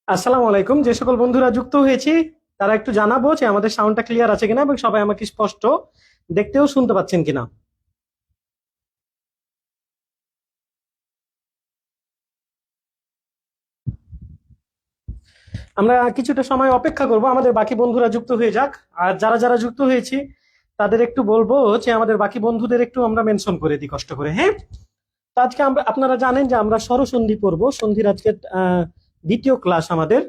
আসসালামু আলাইকুম। যে সকল বন্ধুরা যুক্ত হয়েছি তারা একটু জানাবো যে আমাদের সাউন্ডটা ক্লিয়ার আছে কিনা এবং সবাই আমাকে স্পষ্ট দেখতেও শুনতে পাচ্ছেন কিনা। আমরা কিছুটা সময় অপেক্ষা করব, আমাদের বাকি বন্ধুরা যুক্ত হয়ে যাক। আর যারা যারা যুক্ত হয়েছি তাদের একটু বলবো যে আমাদের বাকি বন্ধুদের একটু আমরা মেনশন করে দিই কষ্ট করে, হ্যাঁ। তো আজকে আমরা, আপনারা জানেন যে আমরা স্বরসন্ধি পড়বো। সন্ধির আজকে দ্বিতীয় ক্লাস আমাদের।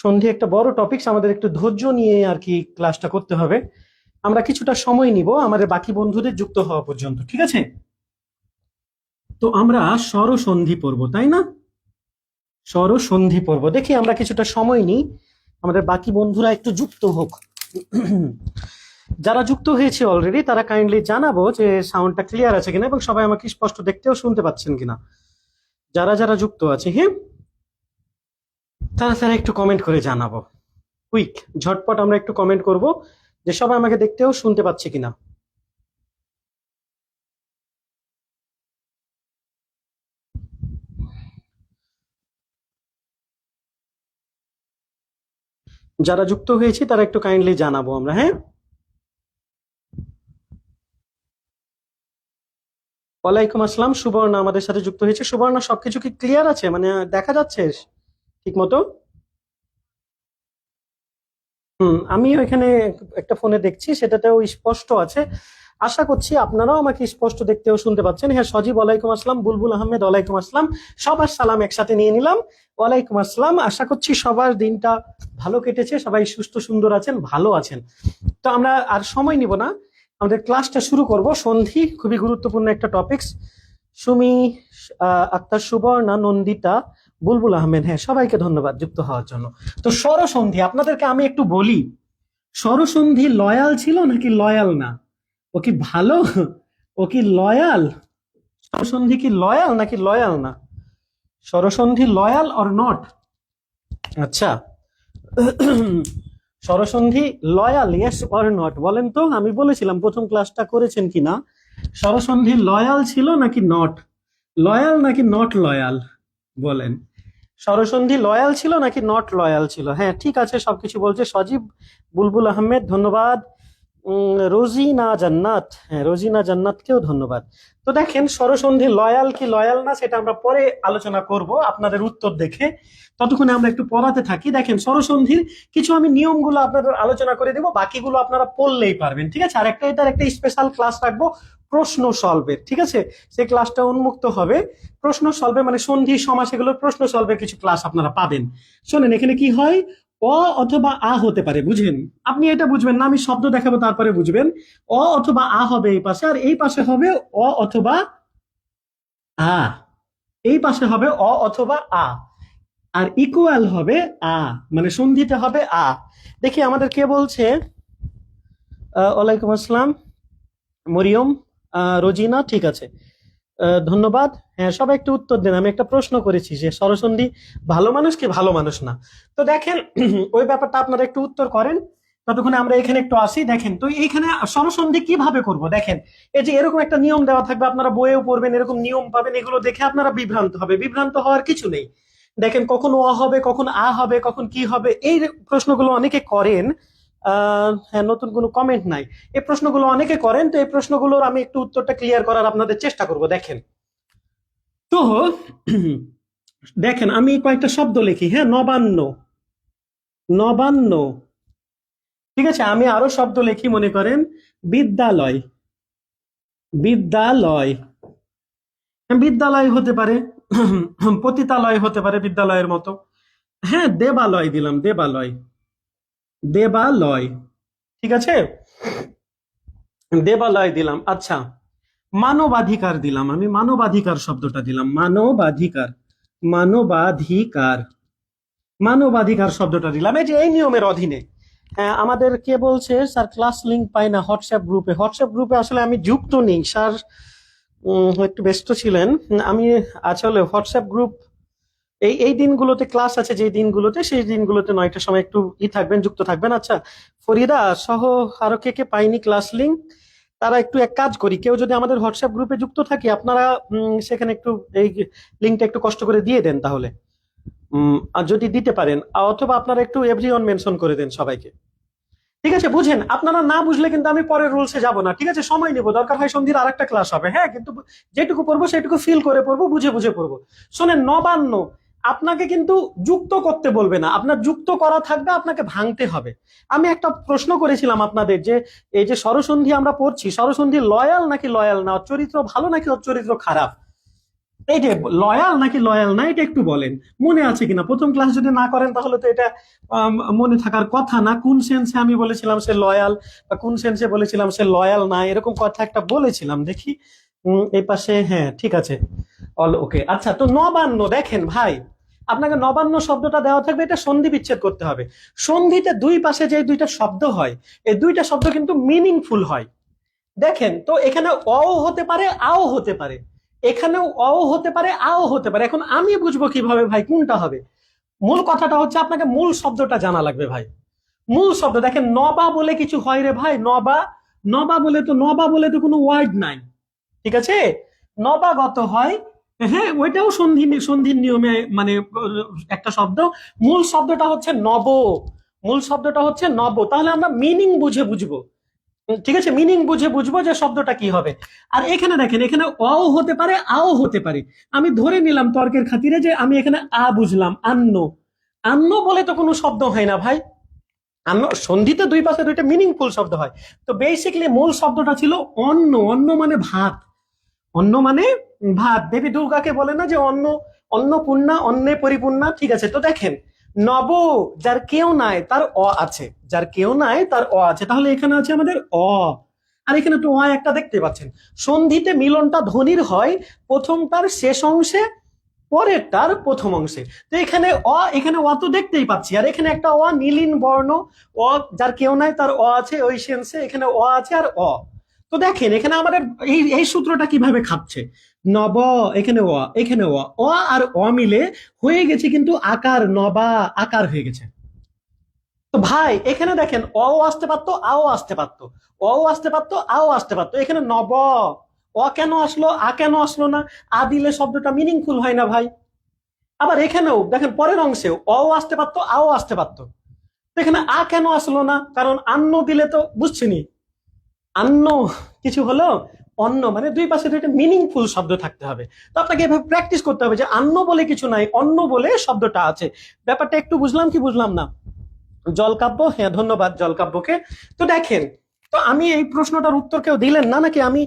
সন্ধি একটা বড় টপিকস, আমাদের একটু ধৈর্য নিয়ে আর কি ক্লাসটা করতে হবে। আমরা কিছুটা সময় নিব আমাদের বাকি বন্ধুদের যুক্ত হওয়া পর্যন্ত, ঠিক আছে? তো আমরা স্বরসন্ধি পড়বো, তাই না? স্বরসন্ধি পড়বো, দেখি আমরা কিছুটা সময় নিই, আমাদের বাকি বন্ধুরা একটু যুক্ত হোক। যারা যুক্ত হয়েছে অলরেডি তারা কাইন্ডলি জানাবো যে সাউন্ডটা ক্লিয়ার আছে কিনা এবং সবাই আমাকে স্পষ্ট দেখতেও শুনতে পাচ্ছেন কিনা। যারা যারা যুক্ত আছে, হ্যাঁ, তারা তারা একটু কমেন্ট করে জানাবো। কুইক, ঝটপট আমরা একটু কমেন্ট করব যে সবাই আমাকে দেখতেও শুনতে পাচ্ছে কিনা। যারা যুক্ত হয়েছি তারা একটু কাইন্ডলি জানাবো আমরা, হ্যাঁ। ওয়ালাইকুম আসসালাম, সুবর্ণা আমাদের সাথে যুক্ত হয়েছে। সুবর্ণা, সবকিছু কি ক্লিয়ার আছে, মানে দেখা যাচ্ছে ঠিক মতো? আমি ওইখানে একটা ফোনে দেখছি, সেটাতেও স্পষ্ট আছে। আশা করছি আপনারাও আমাকে স্পষ্ট দেখতে ও শুনতে পাচ্ছেন। হ্যাঁ, সজীব ওয়ালাইকুম আসসালাম, বুলবুল আহমেদ ওয়ালাইকুম আসসালাম। সবার সালাম একসাথে নিয়ে নিলাম। ওয়ালাইকুম আসসালাম। আশা করছি সবার দিনটা ভালো কেটেছে, সবাই সুস্থ সুন্দর আছেন, ভালো আছেন। তো আমরা আর সময় নিব না, আমাদের ক্লাসটা শুরু করব। সন্ধি খুবই গুরুত্বপূর্ণ একটা টপিকস। সুমি, আক্তার, সুবর্ণা, নন্দিতা, বুলবুল আহমেদ, হ্যাঁ, সবাইকে ধন্যবাদ যুক্ত হওয়ার জন্য। তো স্বরসন্ধি আপনাদেরকে আমি একটু বলি, স্বরসন্ধি লয়াল ছিল নাকি লয়াল না? ও কি ভালো, ও কি লয়াল? স্বরসন্ধি কি লয়াল নাকি লয়াল না? স্বরসন্ধি লয়াল অর নট? আচ্ছা, স্বরসন্ধি লয়াল, ইয়েস অর নট বলেন তো। আমি বলেছিলাম প্রথম ক্লাসটা করেছেন কিনা, স্বরসন্ধি লয়াল ছিল নাকি নট, লয়াল নাকি নট লয়াল, বলেন। স্বরসন্ধি লয়াল ছিল নাকি নট লয়াল ছিল? হ্যাঁ, ঠিক আছে, সবকিছু বলছে সজীব, বুলবুল আহমেদ ধন্যবাদ। রোজিনা জান্নাত, হ্যাঁ, রোজিনা জান্নাতকেও ধন্যবাদ। তো দেখেন, স্বরসন্ধি লয়াল কি লয়াল না সেটা আমরা পরে আলোচনা করব আপনাদের উত্তর দেখে। ততক্ষণে আমরা একটু পড়াতে থাকি। দেখেন, স্বরসন্ধির কিছু আমি নিয়মগুলো আপনাদের আলোচনা করে দেবো, বাকিগুলো আপনারা পড়লেই পারবেন, ঠিক আছে? আর একটা, এটার একটা স্পেশাল ক্লাস রাখবো প্রশ্ন সলভের, ঠিক আছে? সেই ক্লাসটা উন্মুক্ত হবে প্রশ্ন সলভে, মানে সন্ধি সমাস এগুলোর প্রশ্ন সলভের কিছু ক্লাস আপনারা পাবেন। শোনেন, এখানে কি হয়, অ অথবা আ হতে পারে, বুঝেন? আপনি এটা বুঝবেন না, আমি শব্দ দেখাবো তারপরে বুঝবেন। অ অথবা আ হবে এই পাশে, আর এই পাশে হবে অ অথবা আ। এই পাশে হবে অ অথবা আ, আর ইকুয়াল হবে আ, মানে সন্ধিতে হবে আ। দেখি আমাদের কে বলছে। ওয়ালাইকুম আসসালাম, মরিয়ম, রোজিনা, ঠিক আছে, ধন্যবাদ। হ্যাঁ, সবাই একটু উত্তর দেন। আমি একটা প্রশ্ন করেছি যে সরসন্ধি ভালো মানুষ কি ভালো মানুষ না। তো দেখেন, ওই ব্যাপারটা আপনারা একটু উত্তর করেন, ততক্ষণে আমরা এখানে একটু আসি। দেখেন, তো এইখানে সরসন্ধি কিভাবে করব, দেখেন। এই যে এরকম একটা নিয়ম দেওয়া থাকবে, আপনারা বইয়েও পড়বেন, এরকম নিয়ম পাবেন, এগুলো দেখে আপনারা বিভ্রান্ত হবে। বিভ্রান্ত হওয়ার কিছু নেই। দেখেন, কখন অ হবে, কখন আ হবে, কখন কি হবে, এই প্রশ্নগুলো অনেকে করেন। হ্যাঁ, নতুন কোনো কমেন্ট নাই। এই প্রশ্নগুলো অনেকে করেন, তো এই প্রশ্নগুলোর আমি একটু উত্তরটা ক্লিয়ার করার আপনাদের চেষ্টা করব। দেখেন, তো দেখেন, আমি কয়েকটা শব্দ লিখি, হ্যাঁ। নবান্ন, নবান্ন, ঠিক আছে। আমি আরো শব্দ লিখি, মনে করেন বিদ্যালয়, বিদ্যালয়, বিদ্যালয় হতে পারে, পতিতালয় হতে পারে বিদ্যালয়ের মতো। হ্যাঁ, দেবালয় দিলাম, দেবালয়, দেবালয়, ঠিক আছে, দেবালয় দিলাম। আচ্ছা, মানবাধিকার দিলাম, আমি মানবাধিকার শব্দটা দিলাম, মানবাধিকার, মানবাধিকার, মানবাধিকার শব্দটা দিলাম। এই যে এই নিয়মের অধীনে। হ্যাঁ, আমাদের কে বলছে স্যার ক্লাস লিংক পাই না হোয়াটসঅ্যাপ গ্রুপে? হোয়াটসঅ্যাপ গ্রুপে আসলে আমি যুক্ত নেই স্যার, একটু ব্যস্ত ছিলেন। আমি আসলে হোয়াটসঅ্যাপ গ্রুপ, এই এই দিনগুলোতে ক্লাস আছে, যে দিনগুলোতে, সেই দিনগুলোতে 9টার সময় একটু থাকবেন, যুক্ত থাকবেন। আচ্ছা, ফরিদা সহ আরো কে কে পাইনি ক্লাস লিংক, তারা একটু এক কাজ করি, কেউ যদি আমাদের হোয়াটসঅ্যাপ গ্রুপে যুক্ত থাকে, আপনারা সেখানে একটু এই লিঙ্কটা একটু কষ্ট করে দিয়ে দেন তাহলে। আর যদি দিতে পারেন, অথবা আপনারা একটু এভরিওয়ান মেনশন করে দেন সবাইকে। ঠিক আছে, বুঝেন? আপনারা না বুঝলে কিন্তু আমি পরের রুলসে যাব না, ঠিক আছে? সময় নেবো, দরকার হয় সন্ধির আরেকটা ক্লাস হবে, হ্যাঁ, কিন্তু যেটুকু পড়বো সেটুকু ফিল করে পড়বো, বুঝে বুঝে পড়বো। শোনেন, নবান্ন আপনাকে কিন্তু যুক্ত করতে বলবে না, আপনার যুক্ত করা থাকবে, আপনাকে ভাঙতে হবে। আমি একটা প্রশ্ন করেছিলাম আপনাদের যে এই যে স্বরসন্ধি আমরা পড়ছি, স্বরসন্ধি লয়াল নাকি লয়াল না, চরিত্র ভালো নাকি চরিত্র খারাপ, এই যে লয়াল নাকি লয়াল না, এটা একটু বলেন। মনে আছে কিনা? প্রথম ক্লাস যদি না করেন তাহলে তো এটা মনে থাকার কথা না। কোন সেন্সে আমি বলেছিলাম সে লয়াল, বা কোন সেন্সে বলেছিলাম সে লয়াল না, এরকম কথা একটা বলেছিলাম, দেখি। এই পাশে, হ্যাঁ ঠিক আছে, অল ওকে। আচ্ছা, তো নবান্ন দেখেন ভাই, আপনাকে নবান্ন শব্দটা দেওয়া থাকবে, এটা সন্ধি বিচ্ছেদ করতে হবে। সন্ধিতে দুই পাশে যে দুইটা শব্দ হয়, এই দুইটা শব্দ কিন্তু মিনিংফুল হয়। দেখেন তো, এখানে অও হতে পারে, আও হতে পারে, এখানেও অও হতে পারে, আও হতে পারে। এখন আমি বুঝবো কিভাবে ভাই কোনটা হবে? মূল কথাটা হচ্ছে আপনাকে মূল শব্দটা জানা লাগবে ভাই। মূল শব্দ দেখেন, নবা বলে কিছু হয় রে ভাই, নবা, নবা বলে তো কোনো ওয়ার্ড নাই, ঠিক আছে? নবাগত হয়, হ্যাঁ, ওইটাও সন্ধির নিয়মে, মানে একটা শব্দ। মূল শব্দটা হচ্ছে নব, মূল শব্দটা হচ্ছে নব। তাহলে আমরা মিনিং বুঝে বুঝবো, ঠিক আছে? মিনিং বুঝে বুঝবো যে শব্দটা কি হবে। আর এখানে দেখেন, এখানে অও হতে পারে, আও হতে পারে। আমি ধরে নিলাম তর্কের খাতিরে যে আমি এখানে আ বুঝলাম, আন্ন, আন্ন বলে তো কোনো শব্দ হয় না ভাই। আন্ন, সন্ধিতে দুই পাশে দুইটা মিনিংফুল শব্দ হয়। তো বেসিক্যালি মূল শব্দটা ছিল অন্ন, অন্ন মানে ভাত, অন্ন মানে ভাত। দেবী দুর্গাকে বলে না যে অন্ন, অন্নপূর্ণা, অন্নে পরিপূর্ণা, ঠিক আছে? তো দেখেন, নব, যার কেউ নাই তার অ আছে, যার কেউ নাই তার অ আছে, তাহলে এখানে আছে আমাদের অ। আর এখানে তো অ একটা দেখতে পাচ্ছেন। সন্ধিতে মিলনটা ধ্বনির হয় প্রথমটার শেষ অংশে, পরেরটার প্রথম অংশে। তো এখানে এখানে অ তো দেখতেই পাচ্ছি, আর এখানে একটা অ নীলিন বর্ণ, অ, যার কেউ নাই তার অ আছে, ওই সেন্সে এখানে অ আছে আর অ। তো দেখেন এখানে আমাদের এই এই সূত্রটা কিভাবে খাচ্ছে। নব, এখানে অ, এখানে অ, অ আর অ মিলে হয়ে গেছে কিন্তু আকার, নবা আকার হয়ে গেছে। তো ভাই এখানে দেখেন, অ আসতে পারতো, আও আসতে পারতো, অ আসতে পারতো, আও আসতে পারতো, এখানে নব, অ কেন আসলো, আ কেন আসলো না? আ দিলে শব্দটা মিনিংফুল হয় না ভাই। আবার এখানেও দেখেন, পরের অংশেও অ আসতে পারতো, আও আসতে পারতো, তো এখানে আ কেন আসলো না? কারণ আন্ন দিলে তো বুঝছিনি, আন্ন কিছু হলো, অন্ন মানে দুই পাশে দুইটা মিনিংফুল শব্দ থাকতে হবে। তো আপনাকে এভাবে প্র্যাকটিস করতে হবে যে আন্ন বলে কিছু নাই, অন্ন বলে শব্দটা আছে। ব্যাপারটা একটু বুঝলাম কি বুঝলাম না? জলকাব্য, হ্যাঁ ধন্যবাদ জলকাব্যকে। তো দেখেন, তো আমি এই প্রশ্নটার উত্তর কেউ দিলেন না নাকি? আমি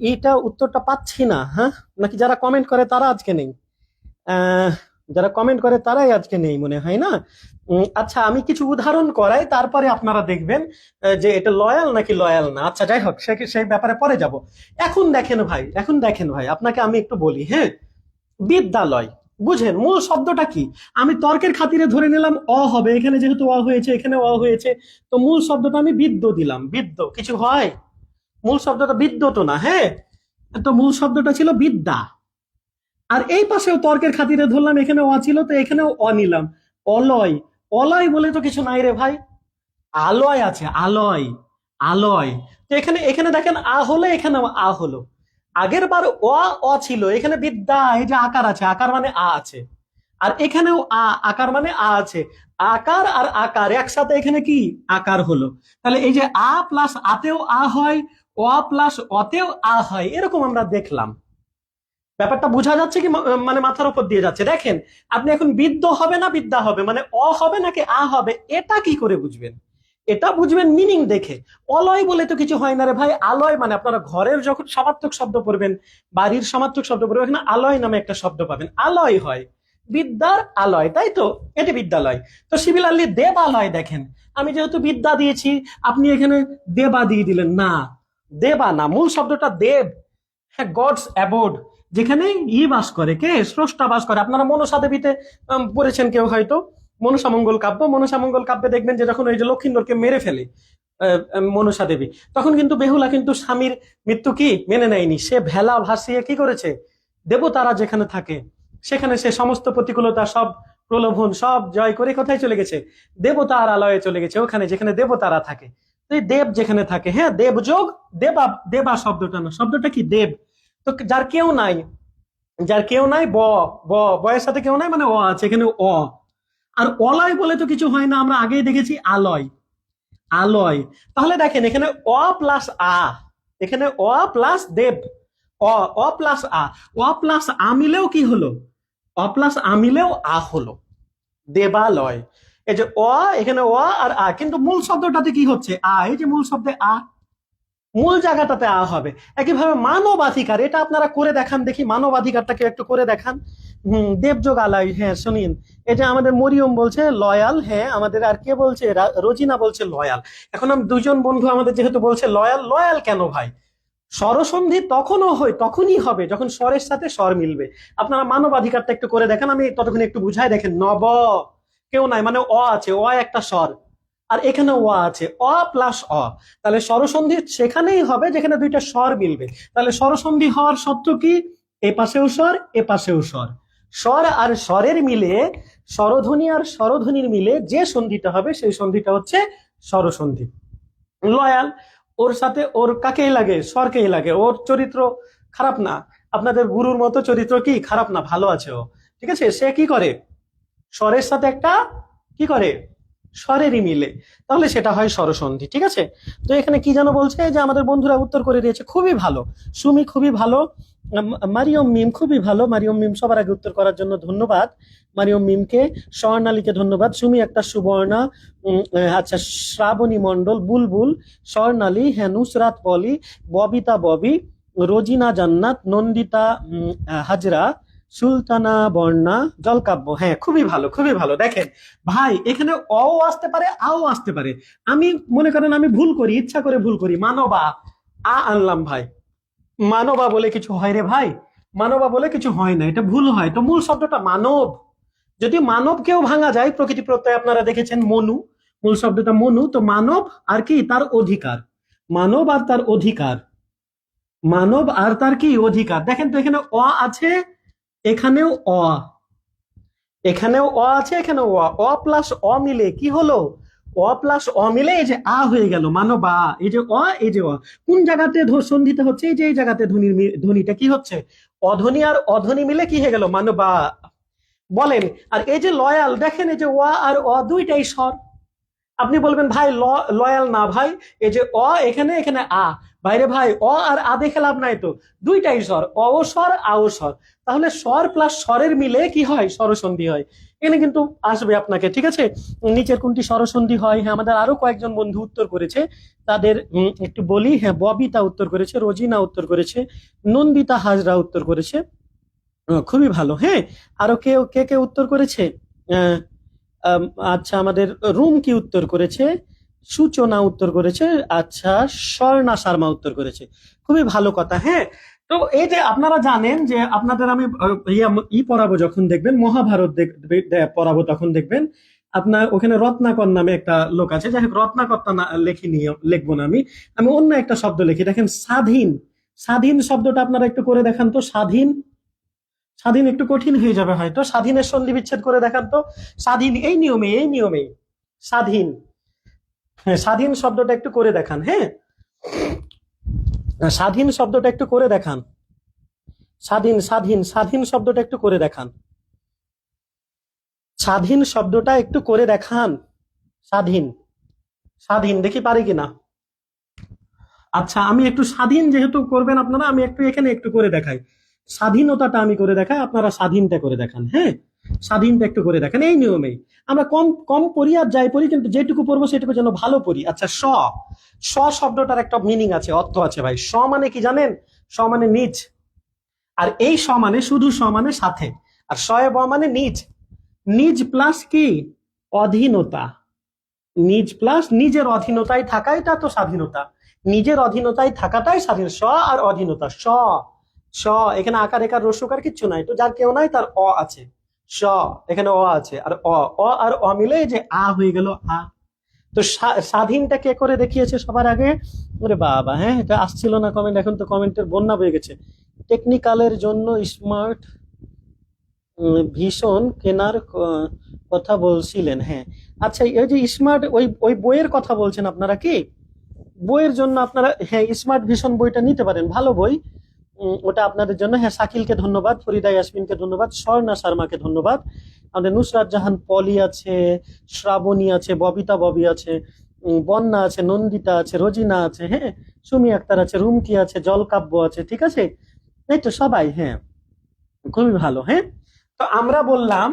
এইটা উত্তরটা পাচ্ছি না, হ্যাঁ? নাকি যারা কমেন্ট করে তারা আজকে নেই? আহ যারা কমেন্ট করে তারাই আজকে নেই মনে হয় না। আচ্ছা, আমি কিছু উদাহরণ করাই, তারপরে আপনারা দেখবেন যে এটা লয়াল নাকি লয়াল না। আচ্ছা যাই হোক, সেই ব্যাপারে পরে যাব। এখন দেখেন ভাই, এখন দেখেন ভাই, আপনাকে আমি একটু বলি, হ্যাঁ। বিদ্যালয়, বুঝেন মূল শব্দটা কি? আমি তর্কের খাতিরে ধরে নিলাম অ হবে, এখানে যেহেতু অ হয়েছে, এখানে অ হয়েছে, তো মূল শব্দটা আমি বিদ্য দিলাম। বিদ্য কিছু হয়? মূল শব্দটা বিদ্য তো না, হ্যাঁ। তো মূল শব্দটা ছিল বিদ্যা। আর এই পাশেও তর্কের খাতিরে ধরলাম, এখানে অ ছিল, তো এখানেও অ নিলাম। অলয়, অলয় বলে তো কিছু নাই রে ভাই, আলয় আছে, আলয়, আলয়। তো এখানে এখানে দেখেন আ হলো, এখানে আ হলো। আগের বার অ ছিল, এখানে বিদ্যা, এই যে আকার আছে, আকার মানে আ আছে। আর এখানেও আকার মানে আ আছে। আকার আর আকার একসাথে এখানে কি আকার হলো। তাহলে এই যে আ প্লাস আতেও আ হয়, অ প্লাস অতেও আ হয়, এরকম আমরা দেখলাম। ব্যাপারটা বোঝা যাচ্ছে কি? মানে মাথার উপর দিয়ে যাচ্ছে। দেখেন, আপনি এখন বিদ্য হবে না বিদ্যা হবে, মানে অ হবে নাকি আ হবে, এটা কি করে বুঝবেন? এটা বুঝবেন মিনিং দেখে। অলয় বলে তো কিছু হয় না রে ভাই। আলয় মানে আপনারা ঘরের যখন সমার্থক শব্দ পড়বেন, বাড়ির সমার্থক শব্দ পড়বেন, এখানে আলয় নামে একটা শব্দ পাবেন, আলয় হয়, বিদ্যার আলয়, তাই তো? এটি বিদ্যালয়। তো সিমিলারলি দেবালয়, দেখেন আমি যেহেতু বিদ্যা দিয়েছি, আপনি এখানে দেবা দিয়ে দিলেন না, দেবা না, মূল শব্দটা দেব, হ্যাঁ, গডস অ্যাবোর্ড, যেখানে বাস করে, কে? স্রষ্টা বাস করে। আপনারা মনসা দেবীতে পড়েছেন কেউ হয়তো, মনসা মঙ্গল কাব্য। মনসা মঙ্গল কাব্যে দেখবেন যে যখন ওই যে লক্ষিন্দরকে মেরে ফেলে মনসা দেবী, তখন কিন্তু বেহুলা কিন্তু স্বামীর মৃত্যু কি মেনে নেয়নি, সে ভেলা ভাসিয়ে কি করেছে, দেবতারা যেখানে থাকে সেখানে সে সমস্ত প্রতিকূলতা, সব প্রলোভন সব জয় করে কোথায় চলে গেছে? দেবতার আলয়ে চলে গেছে, ওখানে যেখানে দেবতারা থাকে। তো এই দেব যেখানে থাকে, হ্যাঁ, দেবযোগ, দেবা, দেবা শব্দটা না, শব্দটা কি দেব। তো যার কেউ নাই, যার কেউ নাই, ব বয়ের সাথে কেউ নাই, মানে অ আছে এখানে, অ। আর অলয় বলে তো কিছু হয় না, আমরা আগেই দেখেছি আলয়, আলয়। তাহলে দেখেন এখানে অ প্লাস আ, এখানে অ প্লাস দেব, অ, অ প্লাস আ, অ প্লাস আ মিলেও কি হলো, অ প্লাস আ মিলেও আ হলো, দেবালয়। এই যে অ, এখানে অ আর আ, কিন্তু মূল শব্দটাতে কি হচ্ছে, আ, এই যে মূল শব্দে আ, মূল জায়গাটাতে আ হবে। একইভাবে মানবাধিকার, এটা আপনারা করে দেখান দেখি, মানবাধিকারটাকে একটু করে দেখান। দেবযোগ আলাই, হ্যাঁ শুনিন। এটা আমাদের মরিয়ম বলছে লয়াল, হ্যাঁ আমাদের আর কে বলছে, রোজিনা বলছে লয়াল। এখন আমি দুজন বন্ধু আমাদের যেহেতু বলছে লয়াল, লয়াল কেন ভাই? স্বরসন্ধি তখনও হয়, তখনই হবে যখন স্বরের সাথে স্বর মিলবে। আপনারা মানবাধিকারটা একটু করে দেখেন, আমি ততক্ষণ একটু বুঝাই দেখেন। নব, কেউ নাই মানে অ আছে, অ একটা স্বর, আর এখানে অ আছে, অ প্লাস অ। তাহলে স্বরসন্ধি সেখানেই হবে যেখানে দুইটা স্বর মিলবে। তাহলে স্বরসন্ধি হওয়ার শর্ত কি, এ পাশেও স্বর, এ পাশেও স্বর, স্বর আর স্বরের মিলে, স্বরধ্বনি আর স্বরধ্বনির মিলে যে সন্ধিটা হবে সেই সন্ধিটা হচ্ছে স্বরসন্ধি। লয়াল, ওর সাথে ওর কাকেই লাগে, স্বরকেই লাগে, ওর চরিত্র খারাপ না, আপনাদের গুরুর মতো চরিত্র কি খারাপ না, ভালো আছে ও, ঠিক আছে। সে কি করে, স্বরের সাথে একটা কি করে, স্বরেরই মিলে, তাহলে সেটা হয় স্বরসন্ধি, ঠিক আছে। তো এখানে কি যেন বলছে যে আমাদের বন্ধুরা উত্তর করে দিয়েছে, খুবই ভালো, সুমি খুবই ভালো, মারিয়ম মিম খুবই ভালো, মারিয়ম মিম সবার আগে উত্তর করার জন্য ধন্যবাদ মারিয়ম মিমকে, স্বর্ণালীকে ধন্যবাদ, সুমি একটা সুবর্ণা, আচ্ছা শ্রাবণী মণ্ডল, বুলবুল, স্বর্ণালী, হ্যাঁ নুসরাত পলি, ববিতা ববি, রোজিনা জান্নাত, নন্দিতা হাজরা, সুলতানা বর্ণা, জলকাব্য, হ্যাঁ খুবই ভালো খুবই ভালো। দেখেন ভাই এখানে অ আসতে পারে, আও আসতে পারে, আমি মনে করেন আমি ভুল করি, ইচ্ছা করে ভুল করি, মানবা আ আনলাম ভাই, মানবা বলে কিছু হয় রে ভাই, মানবা বলে কিছু হয় না, এটা ভুল হয়। তো মূল শব্দটা মানব, যদি মানবকেও ভাঙা যায়, প্রকৃতি প্রত্যয় আপনারা দেখেছেন মনু, মূল শব্দটা মনু, তো মানব আর কি তার অধিকার, মানব আর তার অধিকার, মানব আর তার কি অধিকার। দেখেন তো এখানে অ আছে, এখানেও অ, এখানেও অ আছে, এখানেও অ, অ প্লাস অ মিলে কি হলো, অ প্লাস অ মিলে এই যে আ হয়ে গেল, মানো বা, এই যে অ, এই যে অ, কোন জায়গাতে সন্ধিতে হচ্ছে, এই যে এই জায়গাতে ধ্বনির ধ্বনিটা কি হচ্ছে, অধ্বনি আর অধ্বনি মিলে কি হয়ে গেল, মানো বা। বলেন, আর এই যে লয়াল, দেখেন এই যে অ আর অ দুইটাই স্বর। আপনি বলবেন ভাই লয়াল না ভাই, এই যে অ এখানে, এখানে আ, বাইরে ভাই অ আর আ দেখে লাভ নাই তো, দুইটাই স্বর, অ স্বর আও স্বর, তাহলে স্বর প্লাস স্বরের মিলে কি হয়, স্বরসন্ধি হয়। এখানে কিন্তু আসবে আপনাকে, ঠিক আছে। নিচের কোনটি স্বরসন্ধি হয়, হ্যাঁ আমাদের আরো কয়েকজন বন্ধু উত্তর করেছে, তাদের একটু বলি, হ্যাঁ ববিতা উত্তর করেছে, রোজিনা উত্তর করেছে, নন্দিতা হাজরা উত্তর করেছে, খুবই ভালো, হ্যাঁ। আরো কেউ কে কে উত্তর করেছে, আহ আম, আচ্ছা আমাদের রুম কি উত্তর করেছে, সূচনা উত্তর করেছে, আচ্ছা স্বর্ণা শর্মা উত্তর করেছে, খুবই ভালো কথা, হ্যাঁ। তো এই যে আপনারা জানেন যে আপনাদের আমি পড়াবো, যখন দেখবেন মহাভারত পড়াবো তখন দেখবেন আপনার ওখানে রত্নাকর নামে একটা লোক আছে, যাই হোক রত্নাকরটা না লিখি নিয়ে লিখবো না আমি, আমি অন্য একটা শব্দ লিখি, দেখেন স্বাধীন, স্বাধীন শব্দটা আপনারা একটু করে দেখান তো, স্বাধীন, স্বাধীন একটু কঠিন হয়ে যাবে হয়তো, স্বাধীনের সন্ধি বিচ্ছেদ করে দেখান তো, স্বাধীন, এই নিয়মে, এই নিয়মে, স্বাধীন, হ্যাঁ স্বাধীন শব্দটা একটু করে দেখান, হ্যাঁ স্বাধীন শব্দটা একটু করে দেখান, স্বাধীন স্বাধীন স্বাধীন শব্দটা একটু করে দেখান, স্বাধীন শব্দটা একটু করে দেখান, স্বাধীন, স্বাধীন দেখি পারি কিনা। আচ্ছা আমি একটু স্বাধীন যেহেতু করবেন আপনারা, আমি একটু এখানে একটু করে দেখাই, স্বাধীনতাটা আমি করে দেখাই, আপনারা স্বাধীনটা করে দেখান, হ্যাঁ স্বাধীনটা একটু করে দেখান, এই নিয়মেই। আমরা কম কম পড়ি আর যাই পড়ি, কিন্তু যেটুকু পড়বো সেটুকু যেন ভালো পড়ি। আচ্ছা স শব্দটার একটা মিনিং আছে, অর্থ আছে ভাই, স মানে কি জানেন, স মানে নিজ, আর এই স মানে শুধু স মানে সাথে, আর শয়ে ব মানে নিজ, নিজ প্লাস কি অধীনতা, নিজ প্লাস নিজের অধীনতায় থাকাইটা তো স্বাধীনতা, নিজের অধীনতায় থাকাটাই স্বাধীন, স আর অধীনতা, স, এখানে আকার একার রস্যকার কিচ্ছু নাই, তো যার কেউ নাই তার অ আছে, স, এখানে অ আছে, আর অ আর অ মিলে যে আ হয়ে গেল আ। তো স্বাধীনটা কে করে দেখিয়েছে সবার আগে, ওরে বাবা, হ্যাঁ এটা আসছিল না কমেন্ট, এখন তো কমেন্টের বন্যা বয়ে গেছে। টেকনিক্যালের জন্য স্মার্ট ভীষণ কেনার কথা বলছিলেন, হ্যাঁ। আচ্ছা এই যে স্মার্ট, ওই ওই বইয়ের কথা বলছেন আপনারা কি, বইয়ের জন্য আপনারা, হ্যাঁ স্মার্ট ভিশন বইটা নিতে পারেন, ভালো বই, ওটা আপনাদের জন্য। হ্যাঁ, শাকিলকে ধন্যবাদ, ফরিদা ইয়াসমিনকে ধন্যবাদ, স্বর্ণা শর্মাকে ধন্যবাদ, আমাদের নুসরাত জাহান পলি আছে, শ্রাবণী আছে, ববিতা ববি আছে, বন্যা আছে, নন্দিতা আছে, রোজিনা আছে, হ্যাঁ, সুমি আক্তার আছে, রুমকি আছে, জলকাব্য আছে, ঠিক আছে, এই তো সবাই। হ্যাঁ, খুবই ভালো। হ্যাঁ, তো আমরা বললাম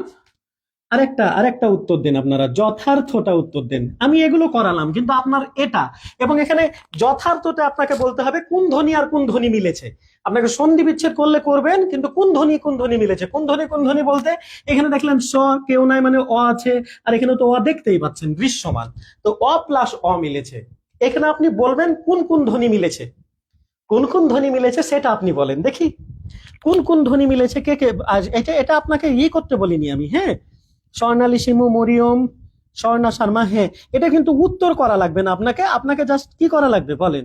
আরেকটা উত্তর দেন, আপনারা যথার্থটা উত্তর দেন। আমি এগুলো করালাম, কিন্তু আপনার এটা, এবং এখানে যথার্থটা আপনাকে বলতে হবে কোন ধ্বনি আর কোন ধ্বনি মিলেছে। আপনাকে সন্ধি বিচ্ছেদ করলে করবেন, কিন্তু কোন ধ্বনি মিলেছে, কোন ধ্বনি বলতে এখানে দেখলেন স কেউ নাই মানে অ আছে, আর এখানে তো অ দেখতেই পাচ্ছেন দৃশ্যমান, তো অ প্লাস অ মিলেছে। এখানে আপনি বলবেন কোন ধ্বনি মিলেছে, কোন ধ্বনি মিলেছে সেটা আপনি বলেন দেখি। কোন ধ্বনি মিলেছে, কে কে আজ এটা এটা আপনাকে করতে বলিনি আমি। হ্যাঁ, স্বর্ণালী, শিমু, মরিয়ম, স্বর্ণা শর্মা, হ্যাঁ, এটা কিন্তু উত্তর করা লাগবে না আপনাকে। আপনাকে জাস্ট কি করা লাগবে বলেন,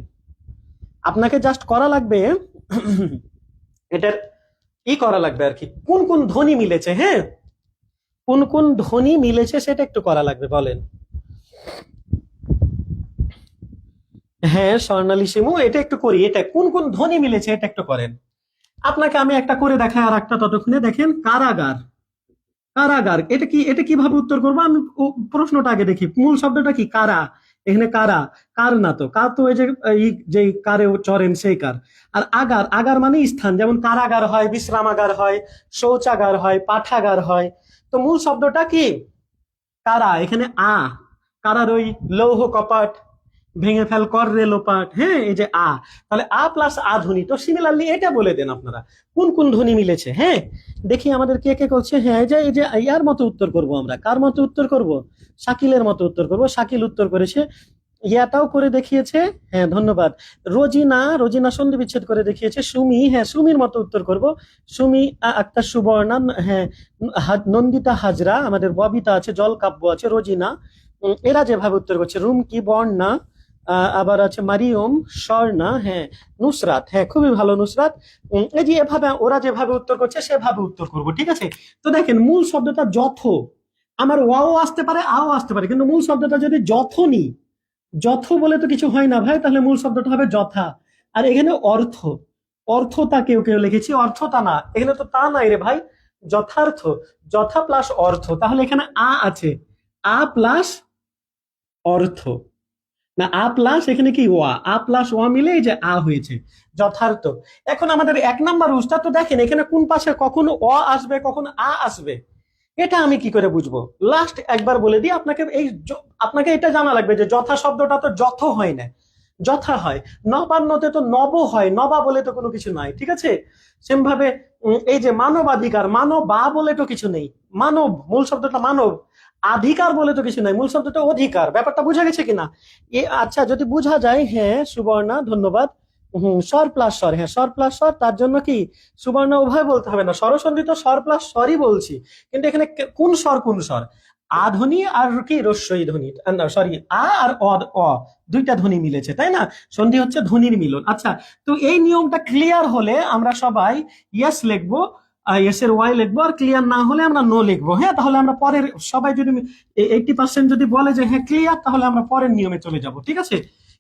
আপনাকে জাস্ট করা লাগবে এটার করা লাগবে আর কি, কোন ধ্বনি মিলেছে। হ্যাঁ, কোন ধ্বনি মিলেছে সেটা একটু করা লাগবে, বলেন। হ্যাঁ, স্বর্ণালী, শিমু, এটা একটু করি, এটা কোন ধ্বনি মিলেছে এটা একটু করেন। আপনাকে আমি একটা করে দেখাই, আর একটা ততক্ষণে দেখেন। কারাগার, কারাগার, এটা কিভাবে উত্তর করবো আমি, প্রশ্নটা আগে দেখি। মূল শব্দটা কি? কারা। এখানে কারা, কার না তো, কার তো ওই যে যে কারে চড়েন সেই কার। আর আগার, আগার মানে স্থান, যেমন কারাগার হয়, বিশ্রামাগার হয়, শৌচাগার হয়, পাঠাগার হয়। তো মূল শব্দটা কি? কারা। এখানে কারার ওই লৌহ কপাট ভেঙে ফেল কর রে লোপাট। হ্যাঁ, এই যে তাহলে প্লাস ধ্বনি। তো সিমিলারলি এটা বলে দেন আপনারা কোন ধ্বনি মিলেছে। হ্যাঁ, দেখি আমাদের কে কে করছে। হ্যাঁ, এই যে ইয়ার মতো উত্তর করব আমরা। কার মতো উত্তর করব? শাকিলের মতো উত্তর করব। শাকিল উত্তর করেছে, ইয়াটাও করে দেখিয়েছে। হ্যাঁ, ধন্যবাদ। রোজিনা সন্ধি বিচ্ছেদ করে দেখিয়েছে। সুমি, হ্যাঁ, সুমির মতো উত্তর করব। সুমি আক্তার, সুবর্ণা, হ্যাঁ, নন্দিতা হাজরা, আমাদের ববিতা আছে, জলকাব্য আছে, রোজিনা, এরা যেভাবে উত্তর করছে, রুমকি, বর্ণা, আবার আছে মারিয়ম, স্বর্ণা, হ্যাঁ, নুসরাত, হ্যাঁ, খুবই ভালো নুসরাত। এই যে এভাবে ওরা যেভাবে উত্তর করছে সেভাবে উত্তর করব, ঠিক আছে। তো দেখেন মূল শব্দটা যথ, আমার ওয়াও আসতে পারে, আও আসতে পারে, কিন্তু মূল শব্দটা যদি যথ নি, যথ বলে তো কিছু হয় না ভাই, তাহলে মূল শব্দটা হবে যথা। আর এখানে অর্থ, অর্থতা কেউ কেউ লিখেছি, অর্থতা না, এখানে তো তা নাই রে ভাই, যথার্থ, যথা প্লাস অর্থ, তাহলে এখানে আছে, প্লাস অর্থ, না প্লাস এখানে কি প্লাস মিলে এই যে হয়েছে, যথার্থ। এখন আমাদের 1 নাম্বার রুলসটা তো দেখেন, এখানে কোন পাশে কখন আসবে, কখন আসবে, এটা আমি কি করে বুঝবো? লাস্ট একবার বলে দিই আপনাকে, আপনাকে এটা জানা লাগবে যে যথা শব্দটা তো যথ হয় না, যথা হয়। নবান্নতে তো নব হয়, নবা বলে তো কোনো কিছু নাই, ঠিক আছে। সেম ভাবে এই যে মানবাধিকার, মানবা বলে তো কিছু নেই, মানব মূল শব্দটা মানব, আধিকার বলে তো কিছু নাই, মূল শব্দটা অধিকার। ব্যাপারটা বোঝা গেছে কিনা? আচ্ছা, যদি বোঝা যায়, হ্যাঁ, সুবর্ণা ধন্যবাদ। স্বর প্লাস স্বর, হ্যাঁ, স্বর প্লাস স্বর, তার জন্য কি সুবর্ণা উভয় বলতে হবে না, স্বরসন্ধি তো স্বর প্লাস স্বরই বলছি, কিন্তু এখানে কোন স্বর, ধ্বনি আর কি রস্যই ধ্বনি, সরি, আর দুইটা ধ্বনি মিলেছে, তাই না? সন্ধি হচ্ছে ধ্বনির মিলন। আচ্ছা, তো এই নিয়মটা ক্লিয়ার হলে আমরা সবাই ইয়েস লিখবো, ইয়েস এর ওয়াই লিখবো, আর ক্লিয়ার না হলে আমরা নো লিখবো। হ্যাঁ, তাহলে আমরা পরের, সবাই যদি 80% যদি বলে যে হ্যাঁ ক্লিয়ার, তাহলে আমরা পরের নিয়মে চলে যাব, ঠিক আছে।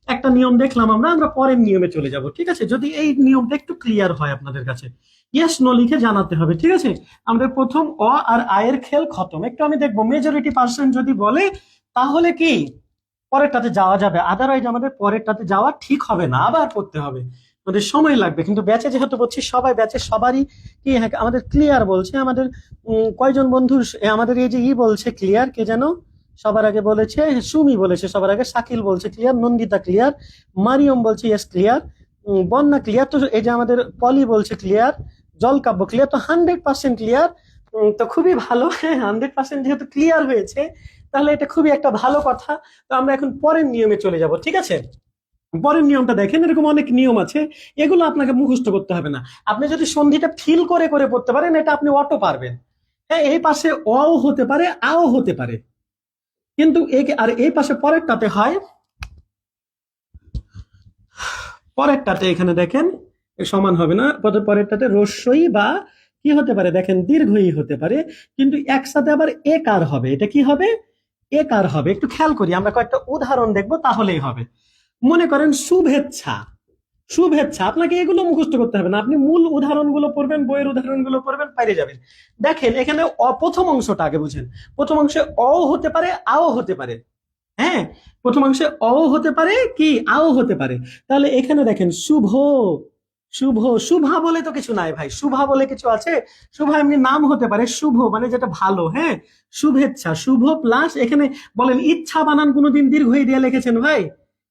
একটা নিয়ম দেখলাম আমরা পরের নিয়মে চলে যাব, ঠিক আছে, যদি এই নিয়মটা একটু ক্লিয়ার হয় আপনাদের কাছে। ইয়েস নো লিখে জানাতে হবে, ঠিক আছে। আমাদের প্রথম আর আয়ের খেল খতম। একটু আমি দেখবো মেজরিটি পার্সেন্ট যদি বলে তাহলে কি পরেরটাতে যাওয়া যাবে, আদারওয়াইজ আমাদের পরেরটাতে যাওয়া ঠিক হবে না, আবার পড়তে হবে, আমাদের সময় লাগবে। কিন্তু ব্যাচে যেহেতু বলছি, সবাই ব্যাচে সবারই কি হ্যাঁ আমাদের ক্লিয়ার বলছে। আমাদের কয়জন বন্ধু আমাদের এই যে বলছে ক্লিয়ার, কে যেন সবার আগে বলেছে, সুমি বলেছে সবার আগে, শাকিল বলছে ক্লিয়ার, নন্দিতা ক্লিয়ার, মারিয়ম বলছে ইয়েস ক্লিয়ার, বন্যা ক্লিয়ার, তো এই যে আমাদের পলি বলছে ক্লিয়ার, জলকাব্য ক্লিয়ার, তো 100% ক্লিয়ার। তো খুবই ভালো, 100% যেহেতু ক্লিয়ার হয়েছে, তাহলে এটা খুবই একটা ভালো কথা। তো আমরা এখন পরের নিয়মে চলে যাব, ঠিক আছে। পরের নিয়মটা দেখেন, এরকম অনেক নিয়ম আছে, এগুলো আপনাকে মুখস্থ করতে হবে না। আপনি যদি সন্ধিটা ফিল করে করে পড়তে পারেন, এটা আপনি অটো পারবেন। হ্যাঁ, এই পাশে অও হতে পারে, আও হতে পারে, কিন্তু আর এই পাশে পরেরটাতে হয়, পরেরটাতে এখানে দেখেন সমান হবে না, পরেরটাতে রস্যই বা কি হতে পারে দেখেন, দীর্ঘই হতে পারে, কিন্তু একসাথে আবার একার হবে। এটা কি হবে? একার হবে। একটু খেয়াল করি, আমরা কয়েকটা উদাহরণ দেখবো, তাহলেই হবে। মনে করেন শুভেচ্ছা, শুভেচ্ছা, আপনাকে এগুলো মুখস্থ করতে হবে না, আপনি মূল উদাহরণগুলো পড়বেন, বইয়ের উদাহরণগুলো পড়বেন, পাইরে যাবেন। দেখেন এখানে প্রথম অংশটা আগে বুঝেন। প্রথম অংশে অ হতে পারে, আও হতে পারে। হ্যাঁ, প্রথম অংশে অ হতে পারে কি আও হতে পারে। তাহলে এখানে দেখেন শুভ, শুভ, শুভা বলে তো কিছু নাই ভাই, শুভা বলে কিছু আছে? শুভা এমনি নাম হতে পারে, শুভ মানে যেটা ভালো। হ্যাঁ, শুভেচ্ছা, শুভ প্লাস এখানে বলেন ইচ্ছা বানান কোনোদিন দীর্ঘই দিয়ে লিখেছেন ভাই?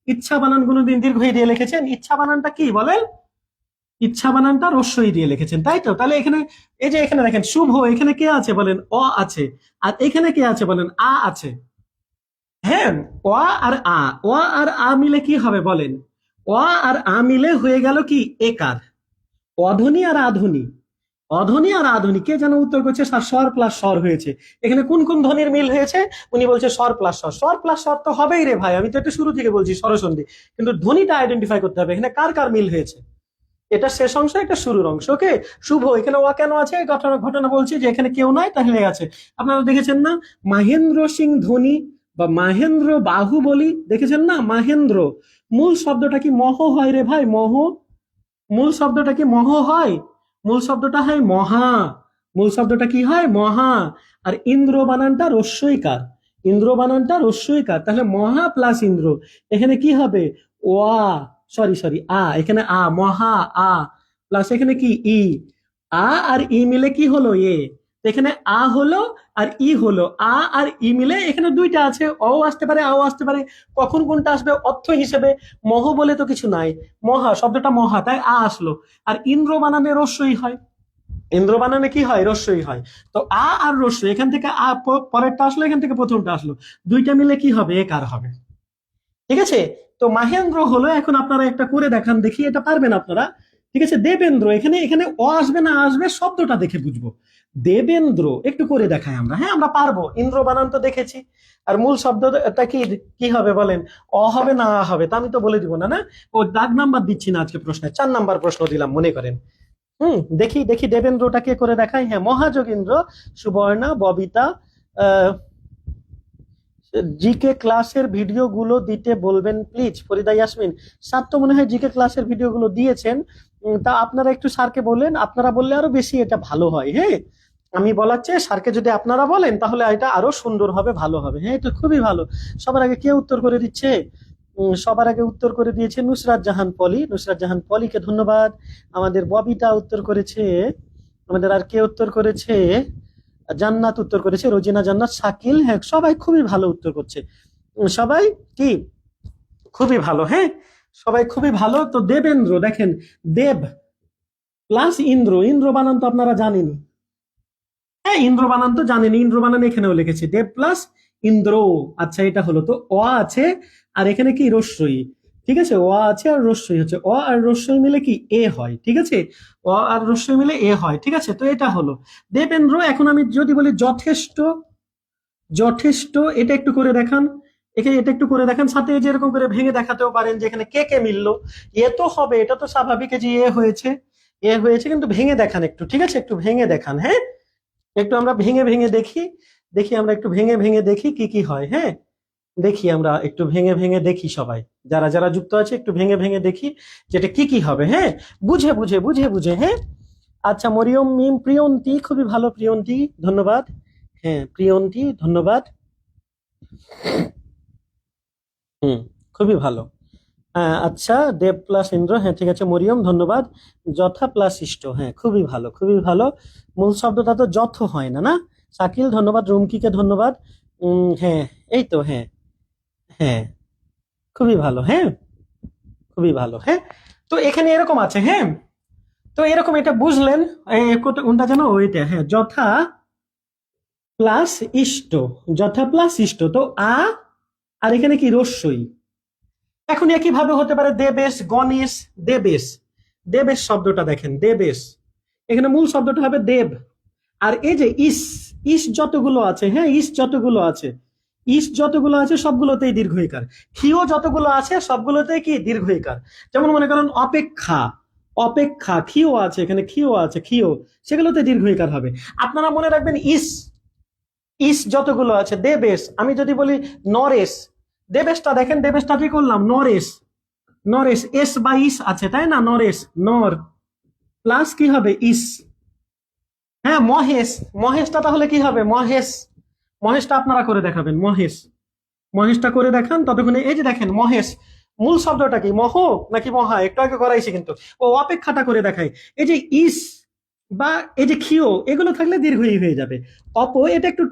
ইচ্ছা বানান কোনোদিন দীর্ঘই দিয়ে লিখেছেন? ইচ্ছা বানানটা কি বলেন? ইচ্ছা বানানটা রস্যই দিয়ে লিখেছেন, তাই তো? তাহলে এখানে এই যে এখানে দেখেন শুভ, এখানে কে আছে বলেন? অ আছে। আর এখানে কে আছে বলেন? আ আছে। হ্যাঁ, অ আর আ, অ আর আ মিলে কি হবে বলেন? অ আর আ মিলে হয়ে গেল কি একার। অধ্বনি আর আধুনি, অধ্বনি আর আধুনি। কে যেন উত্তর করছে স্বর প্লাস স্বর হয়েছে। এখানে কোন কোন ধ্বনির মিল হয়েছে? উনি বলছে স্বর প্লাস স্বর। স্বর প্লাস স্বর তো হবেই রে ভাই, আমি তো একটু শুরু থেকে বলছি স্বরসন্ধি। কিন্তু ধ্বনিটা আইডেন্টিফাই করতে হবে, এখানে কার কার মিল হয়েছে। এটা শেষ অংশ, এটা শুরুর অংশ। ওকে, শুভ এখানে ওয়া কেন আছে? ঘটনা ঘটনা বলছি যে এখানে কেউ নাই, তাহলে আছে। আপনারা দেখেছেন না মহেন্দ্র সিং ধোনি বা মহেন্দ্র বাহুবলী, দেখেছেন না? মহেন্দ্র মূল শব্দটা কি মহ হয় রে ভাই? মহ, মূল শব্দটা কি মহ হয়? মূল শব্দটা হয় মহা। মূল শব্দটা কি হয়? মহা। আর ইন্দ্র বানানটা রস্যইকার, ইন্দ্র বানানটা রস্যইকার। তাহলে মহা প্লাস ইন্দ্র, এখানে কি হবে? ওয়া, সরি সরি আ, এখানে আ, মহা আ প্লাস এখানে কি ই। আ আর ই মিলে কি হলো? এ। এখানে আ হলো আর ই হলো, আ আর ই মিলে এখানে দুইটা আছে, অ আসতে পারে আও আসতে পারে। কখন কোনটা আসবে অর্থ হিসেবে? মহ বলে তো কিছু নাই, মহা শব্দটা মহা, তাই আ আসলো। আর ইন্দ্র বানানে রস্যই হয়, ইন্দ্র বানানে কি হয়? রস্যই হয়। তো আ আর রস্য, এখান থেকে আ পরেরটা আসলো, এখান থেকে প্রথমটা আসলো, দুইটা মিলে কি হবে? একার হবে। ঠিক আছে? তো মাহেন্দ্র হলো, এখন আপনারা একটা করে দেখান দেখি, এটা পারবেন আপনারা। ঠিক আছে, দেবেন্দ্র, এখানে এখানে অ আসবে না আসবে শব্দটা দেখে বুঝবো। দেবেন্দ্র একটু করে দেখাই আমরা। হ্যাঁ, আমরা পারবো, ইন্দ্র বানান তো দেখেছি। আর মূল শব্দটা কি কি হবে বলেন? অ হবে না আ হবে? তা আমি তো বলে দিব না, না? ও দাগ নাম্বার দিচ্ছি না আজকে প্রশ্নে, 4 নাম্বার প্রশ্ন দিলাম মনে করেন। দেখি দেখি দেবেন্দ্রটা কে করে দেখাই। হ্যাঁ, মহাযোগীন্দ্র, সুবর্ণা, ববিতা, আহ জিকে ক্লাসের ভিডিও গুলো দিতে বলবেন প্লিজ। ফরিদা ইয়াসমিন, স্যার তো মনে হয় জিকে ক্লাসের ভিডিও গুলো দিয়েছেন। তা আপনারা একটু স্যারকে বললেন, আপনারা বললে আরো বেশি এটা ভালো হয়। হ্যাঁ, আমি বলার চেয়ে স্যারকে যদি আপনারা বলেন তাহলে এটা আরো সুন্দর হবে, ভালো হবে। হ্যাঁ, এটা খুবই ভালো। সবার আগে কে উত্তর করে দিচ্ছে? সবার আগে উত্তর করে দিয়েছে নুসরাত জাহান পলি। নুসরাত জাহান পলিকে ধন্যবাদ। আমাদের ববিতা উত্তর করেছে। আমাদের আর কে উত্তর করেছে? জান্নাত উত্তর করেছে, রোজিনা জান্নাত, শাকিল। হ্যাঁ, সবাই খুবই ভালো উত্তর করছে। সবাই কি খুবই ভালো। হ্যাঁ, সবাই খুবই ভালো। তো দেবেন্দ্র, দেখেন দেব প্লাস ইন্দ্র, ইন্দ্র বানান তো আপনারা জানেনই। হ্যাঁ, ইন্দ্র বানান তো জানেন, ইন্দ্র বানান এখানেও লিখেছি, দেব প্লাস ইন্দ্র। আচ্ছা, এটা হলো তো অ আছে, আর এখানে কি রস্যই। ঠিক আছে, অ আছে আর রস্যই হচ্ছে, অ আর রস্যই মিলে কি এ হয়। ঠিক আছে, অ আর রস্যই মিলে এ হয়। ঠিক আছে, তো এটা হলো দেবেন্দ্র। এখন আমি যদি বলি যথেষ্ট, যথেষ্ট, এটা একটু করে দেখান। এখানে এটা একটু করে দেখান, সাথে এই যে এরকম করে ভেঙে দেখাতেও পারেন যে এখানে কে কে মিললো। এ তো হবে, এটা তো স্বাভাবিক যে এ হয়েছে, এ হয়েছে, কিন্তু ভেঙে দেখান একটু। ঠিক আছে, একটু ভেঙে দেখান। হ্যাঁ, একটু আমরা ভেঙে ভেঙে দেখি, দেখি আমরা একটু ভেঙে ভেঙে দেখি কি কি হয়। হ্যাঁ, দেখি আমরা একটু ভেঙে ভেঙে দেখি সবাই, যারা যারা যুক্ত আছে একটু ভেঙে ভেঙে দেখি যেটা কি কি হবে। হ্যাঁ, বুঝে বুঝে বুঝে বুঝে। হ্যাঁ, আচ্ছা, মরিয়ম মিম, প্রিয়ন্তী, খুবই ভালো প্রিয়ন্তী, ধন্যবাদ। হ্যাঁ, প্রিয়ন্তী ধন্যবাদ। হুম, খুবই ভালো। আচ্ছা, দেব প্লাস ইন্দ্র, হ্যাঁ ঠিক আছে। মরিয়ম ধন্যবাদ। যথা প্লাস ইষ্ট, হ্যাঁ খুবই ভালো, খুবই ভালো। মূল শব্দটা তো যথ হয় না, না? শাকিল ধন্যবাদ, রুমকিকে ধন্যবাদ। হ্যাঁ, এই তো, হ্যাঁ, হ্যাঁ, খুবই ভালো। হ্যাঁ, খুবই ভালো। হ্যাঁ, তো এখানে এরকম আছে। হ্যাঁ, তো এরকম এটা বুঝলেন। কোনটা যেন ওইটা, হ্যাঁ, যথা প্লাস ইষ্ট, যথা প্লাস ইষ্ট। তো আ আর এখানে কি রস্যই। এখন একই ভাবে হতে পারে দেবেশ, গণেশ, দেবেশ। দেবেশ শব্দটা দেখেন, দেবেশ, এখানে মূল শব্দটা হবে দেব। আর এই যে ইস, ইস যতগুলো আছে, হ্যাঁ, ইস যতগুলো আছে, ইস যতগুলো আছে সবগুলোতেই দীর্ঘইকার। ক্ষীয় যতগুলো আছে সবগুলোতেই কি দীর্ঘইকার। যেমন মনে করেন অপেক্ষা, অপেক্ষা, ক্ষীয় আছে, এখানে ক্ষীয় আছে, ক্ষীয়, সেগুলোতে দীর্ঘইকার হবে। আপনারা মনে রাখবেন ইস, ইস যতগুলো আছে। দেবেশ, আমি যদি বলি নরেশ, দেবেশটা দেখেন, দেবেশটা কি করলাম? নরেশ। নরেশ, এস বা ইস আছে তাই না, নরেশ নর প্লাস কি হবে ইস। হ্যাঁ মহেশ, মহেশটা তাহলে কি হবে মহেশ, মহেশটা আপনারা করে দেখাবেন, মহেশ, মহেশটা করে দেখান ততক্ষণে। এই যে দেখেন মহেশ মূল শব্দটা কি, মহ নাকি মহা, একটু আগে করাইছি কিন্তু। ও অপেক্ষাটা করে দেখাই, এই যে ইস বা এই যে ক্ষিয় এগুলো থাকলে দীর্ঘই হয়ে যাবে। এটা একটু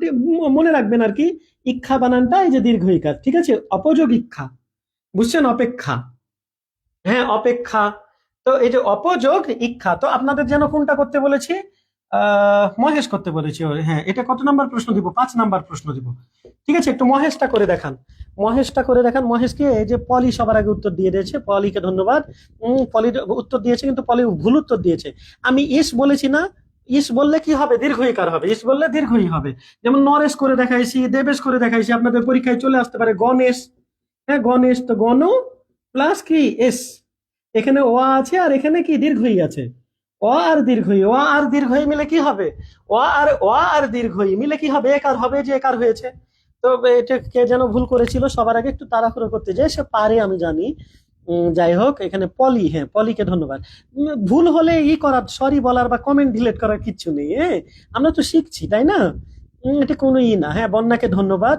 মনে রাখবেন আর কি, ইক্ষা বানানটা এই যে দীর্ঘইকার, ঠিক আছে, অপযোগ ইক্ষা, বুঝছেন, অপেক্ষা, হ্যাঁ অপেক্ষা। তো এই যে অপযোগ ইক্ষা, তো আপনাদের যেন কোনটা করতে বলেছি, মহেশ করতে বলেছি। হ্যাঁ এটা কত নাম্বার প্রশ্ন দিব, 5 নাম্বার প্রশ্ন দিব। ঠিক আছে, একটু মহেশটা করে দেখান, মহেশটা করে দেখান। মহেশকে এই যে পলি সবার আগে উত্তর দিয়ে দিয়েছে, পলিকে ধন্যবাদ। পলির উত্তর দিয়েছে কিন্তু পলি ভুল উত্তর দিয়েছে। আমি ইস বলেছি না, ইস বললে কি হবে, দীর্ঘইকার হবে, ইস বললে দীর্ঘই হবে। যেমন নরেশ করে দেখাইছি, দেবেশ করে দেখাইছি, আপনাদের পরীক্ষায় চলে আসতে পারে গণেশ। হ্যাঁ গণেশ, তো গণ প্লাস কি এস, এখানে ও আছে আর এখানে কি দীর্ঘই আছে, অ আর দীর্ঘই, অ আর দীর্ঘই মিলে কি হবে, অ আর দীর্ঘই মিলে কি হবে, একার হবে, যে একার হয়েছে। তো এটা কে যেন ভুল করেছিল সবার আগে, একটু তাড়াহুড়ো করতে যে সে পারে আমি জানি। যাই হোক এখানে পলি, হ্যাঁ পলিকে ধন্যবাদ। ভুল হলে ই করার, সরি বলার বা কমেন্ট ডিলিট করার কিচ্ছু নেই, হ্যাঁ আমরা তো শিখছি তাই না। এটা কোনো ই না। হ্যাঁ বন্যাকে ধন্যবাদ।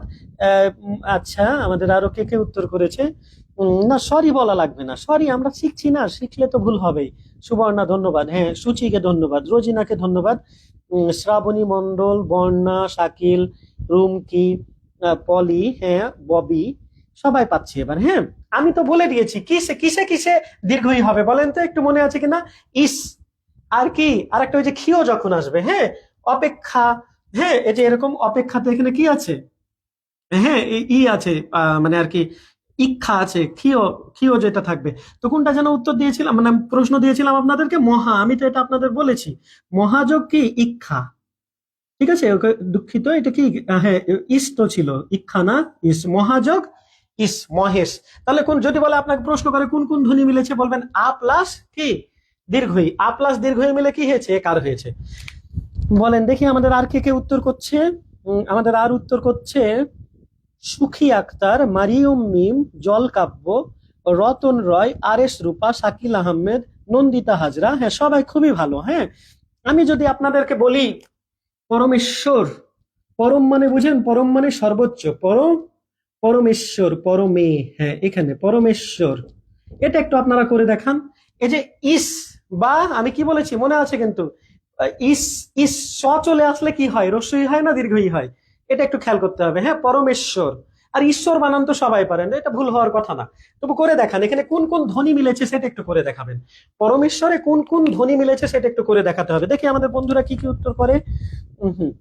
আচ্ছা আমাদের আরো কে কে উত্তর করেছে, না সরি বলা লাগবে না, সরি আমরা শিখছি না, শিখলে তো ভুল হবেই। সুবর্ণা ধন্যবাদ, হ্যাঁ সুচিকে ধন্যবাদ, রোজিনাকে ধন্যবাদ, শ্রাবণী মণ্ডল, বর্ণা, শাকিল, রুমকি, পলি, হ্যাঁ ববি, সবাই পাচ্ছি এবার। হ্যাঁ আমি তো বলে দিয়েছি কিসে কিসে কিসে দীর্ঘই হবে বলেন তো, একটু মনে আছে কিনা, ইস আর কি, আর একটা ওই যে ক্ষীয় যখন আসবে, হ্যাঁ অপেক্ষা, হ্যাঁ এই যে এরকম অপেক্ষাতে এখানে কি আছে, হ্যাঁ ই আছে, মানে আর কি ইক্ষা আছে, ক্ষীয়, ক্ষীয় যেটা থাকবে। তো কোনটা যেন উত্তর দিয়েছিলাম, মানে প্রশ্ন দিয়েছিলাম আপনাদেরকে, মহা, আমি তো এটা আপনাদের বলেছি, মহাযোগ কি ইক্ষা, ঠিক আছে ওকে দুঃখিত, এটা কি হ্যাঁ ইস তো ছিল, ইক্ষা না ইস, মহাযোগ ইস, মহেশ। তাহলে কোন যদি বলে আপনাকে প্রশ্ন করে কোন কোন ধ্বনি মিলেছে, বলবেন আ প্লাস কি দীর্ঘই, আ প্লাস দীর্ঘই মিলে কি হয়েছে, একার হয়েছে। বলেন দেখি আমাদের আর কে কে উত্তর করছে। আমাদের আর উত্তর করছে সুখী আক্তার, মারিয়ম মিম, জল কাব্য, রতন রয়, আর এস রূপা, শাকিল আহমেদ, নন্দিতা হাজরা। হ্যাঁ সবাই খুবই ভালো। হ্যাঁ আমি যদি আপনাদেরকে বলি পরমেশ্বর, পরম মানে বুঝেন, পরম মানে সর্বোচ্চ, পরম, পরমেশ্বর, পরমে, হ্যাঁ এখানে পরমেশ্বর, এটা একটু আপনারা করে দেখান। এই যে ইস বা আমি কি বলেছি মনে আছে কিন্তু, ইস, ইস স চলে আসলে কি হয়, রস্যই হয় না দীর্ঘই হয়, এটা একটু খেয়াল করতে হবে। হ্যাঁ পরমেশ্বর, আর ঈশ্বর বানান তো সবাই পারেন, এটা ভুল হওয়ার কথা না। তবু করে দেখান এখানে কোন কোন ধ্বনি মিলেছে সেটা একটু করে দেখাবেন, পরমেশ্বরে কোন কোন ধ্বনি মিলেছে সেটা একটু করে দেখাতে হবে। দেখি আমাদের বন্ধুরা কি কি উত্তর করে। হম,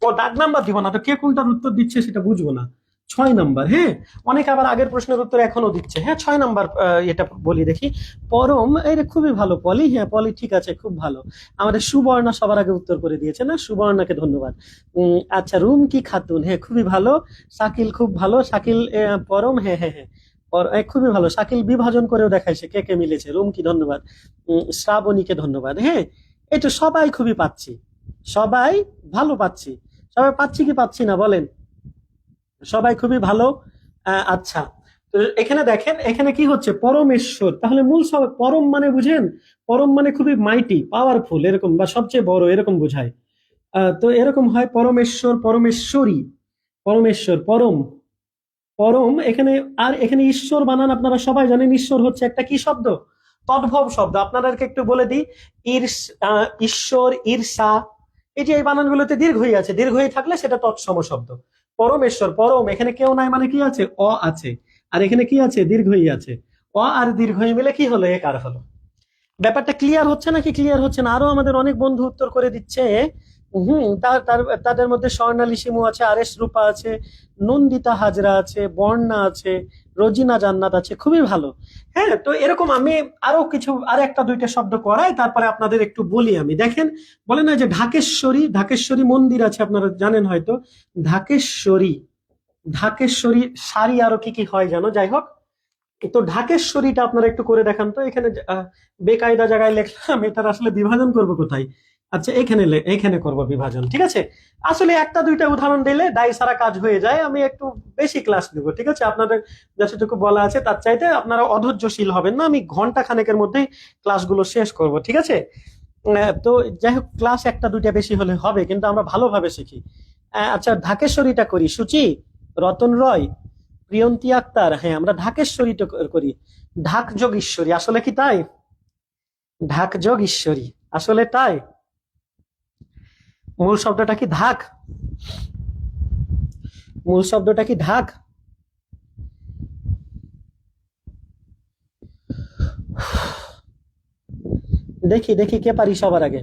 ও দাগ নাম্বার দিব না তো, কে কোনটার উত্তর দিচ্ছে সেটা বুঝবো না। 6 নাম্বার, হ্যাঁ অনেকে আবার আগের প্রশ্নের উত্তর এখনো দিচ্ছে। হ্যাঁ 6 নাম্বার, এটা বলি দেখি, পরম, এটা খুবই ভালো পলি, হ্যাঁ পলি ঠিক আছে খুব ভালো। আমাদের সুবর্ণা সবার আগে উত্তর করে দিয়েছে না, সুবর্ণাকে ধন্যবাদ। আচ্ছা রুম কি খাতুন, হ্যাঁ খুবই ভালো। শাকিল খুব ভালো, শাকিল পরম, হ্যাঁ হ্যাঁ হ্যাঁ খুবই ভালো। শাকিল বিভাজন করেও দেখাইছে কে কে মিলেছে, রুম কি ধন্যবাদ। শ্রাবণীকে ধন্যবাদ। হ্যাঁ এই তো সবাই খুবই পাচ্ছি, সবাই ভালো পাচ্ছি, সবাই পাচ্ছি কি পাচ্ছি না বলেন, সবাই খুবই ভালো। আচ্ছা তো এখানে দেখেন এখানে কি হচ্ছে, পরমেশ্বর, তাহলে মূল সব পরম মানে বুঝেন, পরম মানে খুবই মাইটি, পাওয়ারফুল এরকম, বা সবচেয়ে বড় এরকম বোঝায়। তো এরকম হয় পরমেশ্বর, পরমেশ্বরী, পরমেশ্বর, পরম, পরম এখানে। আর এখানে ঈশ্বর বানান আপনারা সবাই জানেন, ঈশ্বর হচ্ছে একটা কি শব্দ, তদ্ভব শব্দ। আপনাদেরকে একটু বলে দিই, ঈশ্বর, ঈর্ষা, এই যে এই বানানগুলোতে দীর্ঘই আছে, দীর্ঘই থাকলে সেটা তৎসম শব্দ। পরমেশ্বর, পরম, এখানে কেউ নাই মানে কি আছে, অ আছে, আর এখানে কি আছে, দীর্ঘই আছে, অ আর দীর্ঘই মিলে কি হলো, একার হলো। ব্যাপারটা ক্লিয়ার হচ্ছে নাকি ক্লিয়ার হচ্ছে না, আরো আমাদের অনেক বন্ধু উত্তর করে দিচ্ছে। তাদের মধ্যে স্বর্ণালী শিমু আছে, আর এস রূপা আছে, নন্দিতা হাজরা আছে, বর্ণা আছে, রোজিনা জান্নাত আছে, খুবই ভালো। হ্যাঁ তো এরকম আমি আরো কিছু, আর একটা দুইটা শব্দ করাই, তারপরে আপনাদের একটু বলি আমি। দেখেন বলে না যে ঢাকেশ্বরী, ঢাকেশ্বরী মন্দির আছে আপনারা জানেন হয়তো, ঢাকেশ্বরী, ঢাকেশ্বরী শাড়ি, আরো কি কি হয় জানো, যাই হোক। তো ঢাকেশ্বরীটা আপনারা একটু করে দেখান তো, এখানে বেকায়দা জায়গায় লিখলাম, এটার আসলে বিভাজন করব কোথায়। আচ্ছা, এখানে করব বিভাজন, ঠিক আছে। আসলে একটা দুইটা উদাহরণ দিলে দায় সারা কাজ হয়ে যায়, আমি একটু বেশি ক্লাস নেবো, ঠিক আছে। আপনাদের যতটুকু বলা আছে তার চাইতে আপনারা অধৈর্যশীল হবেন না, আমি ঘন্টা খানেকের মধ্যেই ক্লাসগুলো শেষ করব, ঠিক আছে। তো যাই হোক, ক্লাস একটা দুইটা বেশি হলে হবে, কিন্তু আমরা ভালোভাবে শিখি। আচ্ছা, ঢাকেশ্বরীটা করি। সূচি, রতন রয়, প্রিয়ন্তী আক্তার, হ্যাঁ আমরা ঢাকেশ্বরীটা করি। ঢাক যোগ ঈশ্বরী, আসলে কি তাই? ঢাক যোগ ঈশ্বরী, আসলে তাই। মূল শব্দটা কি ঢাক? মূল শব্দটা কি ঢাক? দেখি দেখি কে পারি সবার আগে।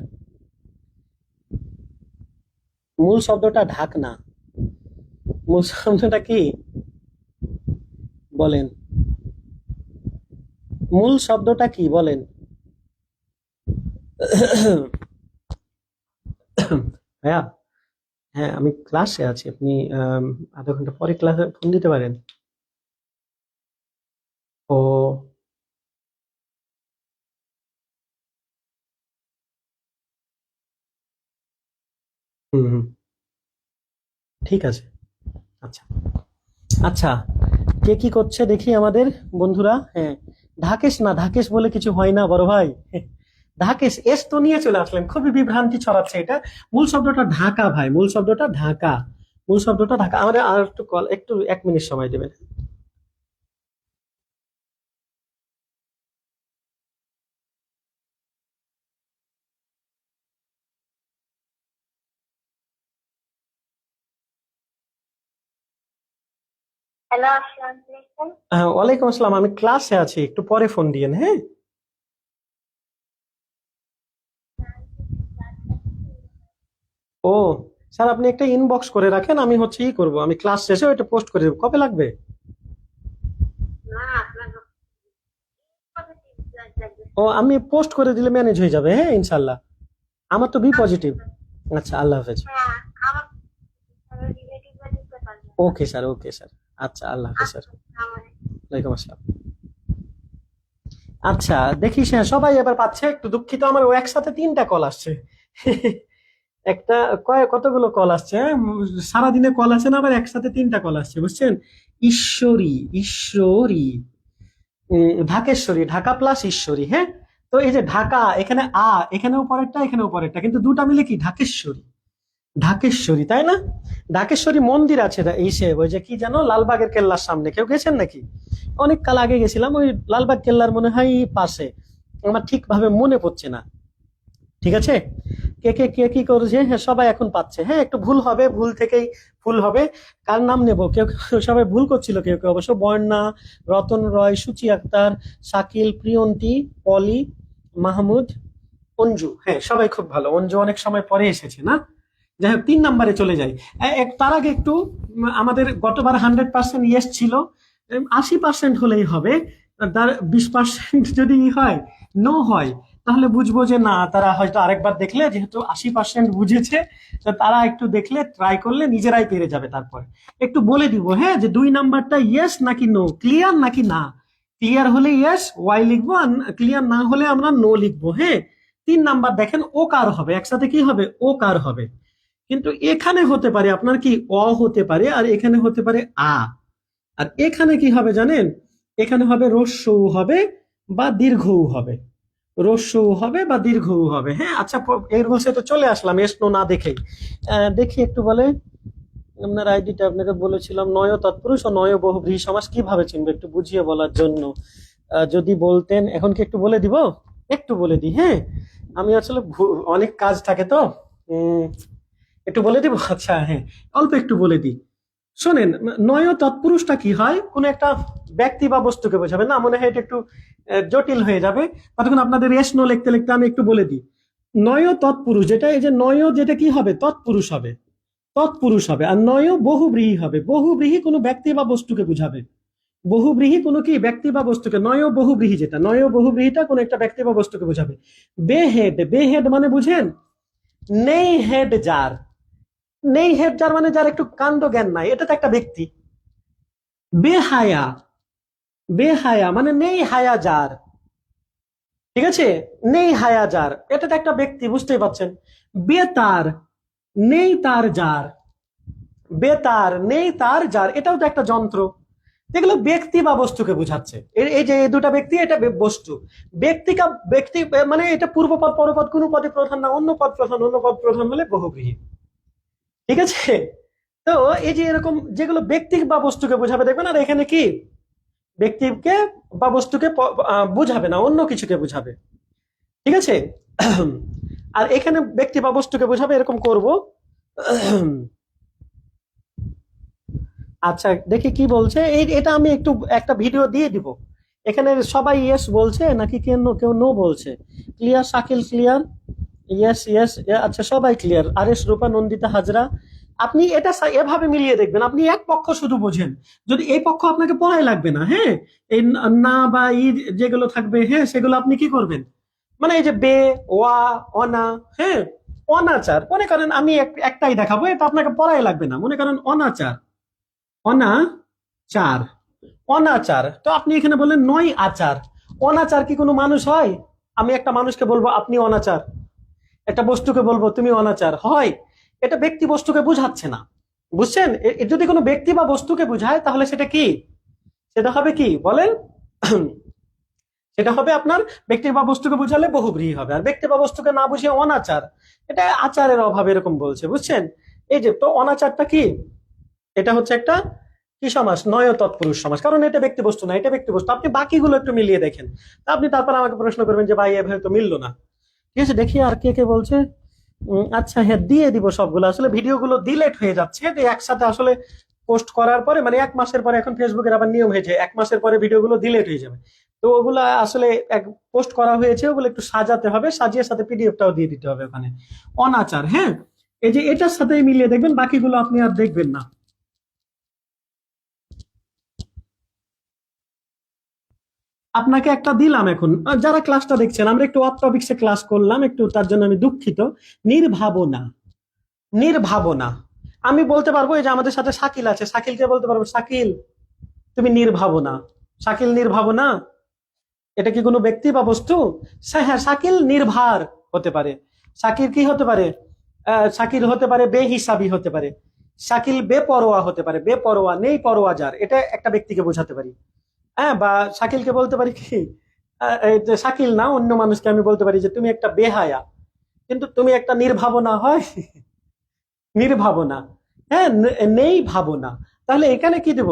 মূল শব্দটা ঢাক না, মূল শব্দটা কি বলেন? মূল শব্দটা কি বলেন? হ্যাঁ, হ্যাঁ আমি ক্লাসে আছি, আপনি আধা ঘন্টা পরে ক্লাসে ফোন দিতে পারেন। ও, হুম হুম, ঠিক আছে। আচ্ছা, আচ্ছা, কে কি করছে দেখি আমাদের বন্ধুরা। হ্যাঁ, ঢাকেশ না, ঢাকেশ বলে কিছু হয় না বড় ভাই। ঢাকেশ, এস তো নিয়ে চলে আসলেন, খুবই বিভ্রান্তি ছড়াচ্ছে এটা। মূল শব্দটা ঢাকা ভাই, মূল শব্দটা ঢাকা। মূল শব্দটা ঢাকা। আমাদের আর একটু কল, একটু 1 মিনিট সময় দেবেন। হ্যালো, আসসালামু আলাইকুম। ওয়ালাইকুম আসসালাম, আমি ক্লাসে আছি, একটু পরে ফোন দিয়েন, হ্যাঁ। ও, স্যার আপনি একটা ইনবক্স করে রাখেন, আমি হচ্ছে ই করবো, আমি ক্লাস শেষে ওইটা পোস্ট করে দেবো। কবে লাগবে? না, আপনার পজিটিভ ব্লাড লাগবে। ও, আমি পোস্ট করে দিলে ম্যানেজ হয়ে যাবে, হ্যাঁ ইনশাল্লাহ। আমার তো বি পজিটিভ। আচ্ছা, আচ্ছা, আল্লাহ হাফেজ। হ্যাঁ, আমার রিলেটিভরা দিতে পারবে না। Okay sir, okay sir. আচ্ছা, আল্লাহ হাফেজ স্যার। আচ্ছা, আমার ওয়ালাইকুম আসসালাম। আচ্ছা, দেখিস, হ্যাঁ সবাই এবার পাচ্ছে, একটু দুঃখিত, আমার ও একসাথে 3টা কল আসছে। একটা কতগুলো কল আসছে, হ্যাঁ? সারাদিনে কল আসে না, আবার একসাথে 3টা কল আসছে, বুঝছেন। ঈশ্বরী, ঈশ্বরী, ঢাকেশ্বরী, ঢাকা প্লাস ঈশ্বরী, হ্যাঁ। তো এই যে ঢাকা, এখানে এখানেও পরেরটা এখানেও পরেরটা, কিন্তু দুটা মিলে কি ঢাকেশ্বরী। ঢাকেশ্বরী, তাই না? ঢাকেশ্বরী মন্দির আছে, এই সে ওই যে কি জানো, লালবাগের কেল্লার সামনে, কেউ গেছেন নাকি? অনেক কাল আগে গেছিলাম, ওই লালবাগ কেল্লার মনে হয় পাশে, আমার ঠিকভাবে মনে পড়ছে না, ঠিক আছে। কে কি করেছে, হ্যাঁ সবাই এখন পাচ্ছে, হ্যাঁ একটু ভুল হবে, ভুল থেকেই ভুল হবে। কার নাম নেব, সবাই ভুল করছিল, কেউ কেউ অবশ্য বর্ণা, রতন রয়, সুচি আক্তার, শাকিল, প্রিয়ন্তী, পলি, মাহমুদ, অঞ্জু, হ্যাঁ সবাই খুব ভালো। অঞ্জু অনেক সময় পরে এসেছে না। যাই হোক, 3 নম্বরে চলে যাই। তার আগে একটু, আমাদের গতবার 100% ইয়েস ছিল, 80% হলেই হবে। তার 20% যদি হয়, নো হয়, তাহলে বুঝবো যে না, তারা হয়তো আরেকবার দেখলে, যেহেতু 80% বুঝেছে, তো তারা একটু দেখলে, ট্রাই করলে নিজেরাই পেরে যাবে। তারপর একটু বলে দিব, হ্যাঁ, যে 2 নাম্বারটা ইয়েস নাকি নো, ক্লিয়ার নাকি না। ক্লিয়ার হলে ইয়েস ওয়াই লিখবো, আর ক্লিয়ার না হলে আমরা নো লিখবো, হ্যাঁ। 3 নাম্বার দেখেন, ও কার হবে, একসাথে কি হবে, ও কার হবে। কিন্তু এখানে হতে পারে আপনার কি, অ হতে পারে, আর এখানে হতে পারে আ। আর এখানে কি হবে জানেন, এখানে হবে রস্যউ হবে বা দীর্ঘউ হবে। রস্যউ হবে বা দীর্ঘউ হবে, হ্যাঁ। আচ্ছা, এর বলছে তো চলে আসলাম এসনো না দেখেই। দেখি একটু বলে, আপনার আইডিটা আপনাকে বলেছিলাম, নয় তৎপুরুষ ও নয় বহুব্রীহি সমাস কিভাবে চিনবে, একটু বুঝিয়ে বলার জন্য। যদি বলতেন, এখন কি একটু বলে দিব, একটু বলে দিই, হ্যাঁ। আমি আসলে অনেক কাজ থাকে তো, উম একটু বলে দিব। আচ্ছা, হ্যাঁ, অল্প একটু বলে দিই, শোনেন। নয় তৎপুরুষটা কি হয়, কোন একটা ব্যক্তি বা বস্তুকে বোঝাবে না, মনে হয় এটা একটু জটিল হয়ে যাবে, ততক্ষণ আপনাদের এস নো লিখতে লিখতে আমি একটু বলে দিই। নয় তৎপুরুষ, যেটা এই যে নয়, যেটা কি হবে, তৎপুরুষ হবে, তৎপুরুষ হবে। আর নয় বহুব্রীহি হবে, বহুব্রীহি কোনো ব্যক্তি বা বস্তুকে বুঝাবে। বহুব্রীহি কোনো কি ব্যক্তি বা বস্তুকে, নয় বহুব্রীহি, যেটা নয় বহুব্রীহিটা কোনো একটা ব্যক্তি বা বস্তুকে বুঝাবে। বেহেড, বেহেড মানে বুঝেন, নেই হেড যার, নেই হেড যার মানে যার একটু কাণ্ড জ্ঞান নাই, এটা তো একটা ব্যক্তি। বেহায়া, বেহায়া মানে নেই হায়া যার, ঠিক আছে। নেই হায়া যার, এটা তো একটা ব্যক্তি, বুঝতেই পারছেন। বেতার, নেই তার যার, বেতার নেই তার যার, এটাও তো একটা যন্ত্র। এগুলো ব্যক্তি বা বস্তুকে বোঝাচ্ছে। এই যে এই দুটা ব্যক্তি, এটা বস্তু। ব্যক্তি মানে এটা পূর্বপদ পরপদ কোনো পদে প্রধান না, অন্য পদ প্রধান, অন্য পদ প্রধান হলে বহুব্রীহি। ঠিক আছে? তো এই যে এরকম যেগুলো ব্যক্তি বা বস্তুকে বোঝাবে দেখবেন, আর এখানে কি ব্যক্তিকে বা বস্তুকে বোঝাবে না, অন্য কিছুকে বোঝাবে। ঠিক আছে? আর এখানে ব্যক্তি বা বস্তুকে বোঝাবে, এরকম করব। আচ্ছা দেখি কি বলছে। এটা আমি একটু একটা ভিডিও দিয়ে দিব। এখানে সবাই ইয়েস বলছে নাকি কেউ কেউ নো বলছে? Clear Shakil, clear? Yes yes, আচ্ছা সবাই ক্লিয়ার। আর এস রূপা, নন্দিতা হাজরা। আপনি এটা এভাবে মিলিয়ে দেখবেন, আপনি এক পক্ষ শুধু বোঝেন, যদি এই পক্ষ আপনাকে পড়াই লাগবে না, হ্যাঁ, এই না বা ই যেগুলো থাকবে, হ্যাঁ, সেগুলো আপনি কি করবেন, মানে এই যে বে, ওয়া, অনা, হ্যাঁ, অনাচার মনে করেন, আমি একটাই দেখাবো, এটা আপনাকে পড়াই লাগবে না। মনে করেন অনাচার, অনাচার, অনাচার। তো আপনি এখানে বললেন নয় আচার। অনাচার কি কোনো মানুষ হয়? আমি একটা মানুষকে বলবো আপনি অনাচার, একটা বস্তুকে বলবো তুমি অনাচার, হয়? এটা ব্যক্তি বস্তুকে বুঝাচ্ছে না, বুঝছেন? যদি কোনো ব্যক্তি বা বস্তুকে বুঝায় তাহলে সেটা কি, সেটা হবে কি বলেন? সেটা হবে আপনার ব্যক্তি বা বস্তুকে বুঝালে বহুব্রীহি হবে। আর ব্যক্তি বা বস্তুকে না বুঝিয়ে অনাচার, এটা আচারের অভাব এরকম বলছে, বুঝছেন? এই যে তো অনাচারটা কি, এটা হচ্ছে একটা কি সমাস, নয় তৎপুরুষ সমাস, কারণ এটা ব্যক্তি বস্তু না, এটা ব্যক্তি বস্তু। আপনি বাকিগুলো একটু মিলিয়ে দেখেন, আপনি তারপর আমাকে প্রশ্ন করবেন যে ভাই এভাবে তো মিললো না। ঠিক আছে, দেখি আর কে কে বলছে। আচ্ছা হ্যাঁ, দিয়ে দিব সবগুলো। আসলে ভিডিওগুলো ডিলেট হয়ে যাচ্ছে, যে একসাথে আসলে পোস্ট করার পরে, মানে 1 মাসের পরে, এখন ফেসবুকের আবার নিয়ম হয়েছে 1 মাসের পরে ভিডিওগুলো ডিলেট হয়ে যাবে। তো ওগুলা আসলে এক পোস্ট করা হয়েছে, ওগুলো একটু সাজাতে হবে, সাজিয়ে সাথে পিডিএফটাও দিয়ে দিতে হবে ওখানে। অনাচার, হ্যাঁ, এই যে এটার সাথে মিলিয়ে দেখবেন, বাকিগুলো আপনি আর দেখবেন না। আপনাকে একটা দিলাম এখন, যারা ক্লাসটা দেখছেন, আমরা একটু অফ টপিক্সে ক্লাস করলাম একটু, তার জন্য আমি দুঃখিত। নির্ভাবনা, নির্ভাবনা। আমি বলতে পারবো, এই যে আমাদের সাথে শাকিল আছে, শাকিলকে বলতে পারবো শাকিল তুমি নির্ভাবনা। শাকিল নির্ভাবনা, এটা কি কোনো ব্যক্তি বা বস্তু? হ্যাঁ, শাকিল নির্ভার হতে পারে। শাকিল কি হতে পারে? শাকিল হতে পারে বেহিসাবি হতে পারে। শাকিল বেপরোয়া হতে পারে, বেপরোয়া নেই পরোয়া যার, এটা একটা ব্যক্তিকে বোঝাতে পারি। হ্যাঁ, বা শাকিলকে বলতে পারি কি, এই যে শাকিল না, অন্য মানুষকে আমি বলতে পারি যে তুমি একটা বেহায়া, কিন্তু তুমি একটা নির্ভাবনা, হয়? নির্ভাবনা, হ্যাঁ, নেই ভাবনা। তাহলে এখানে কি দেব?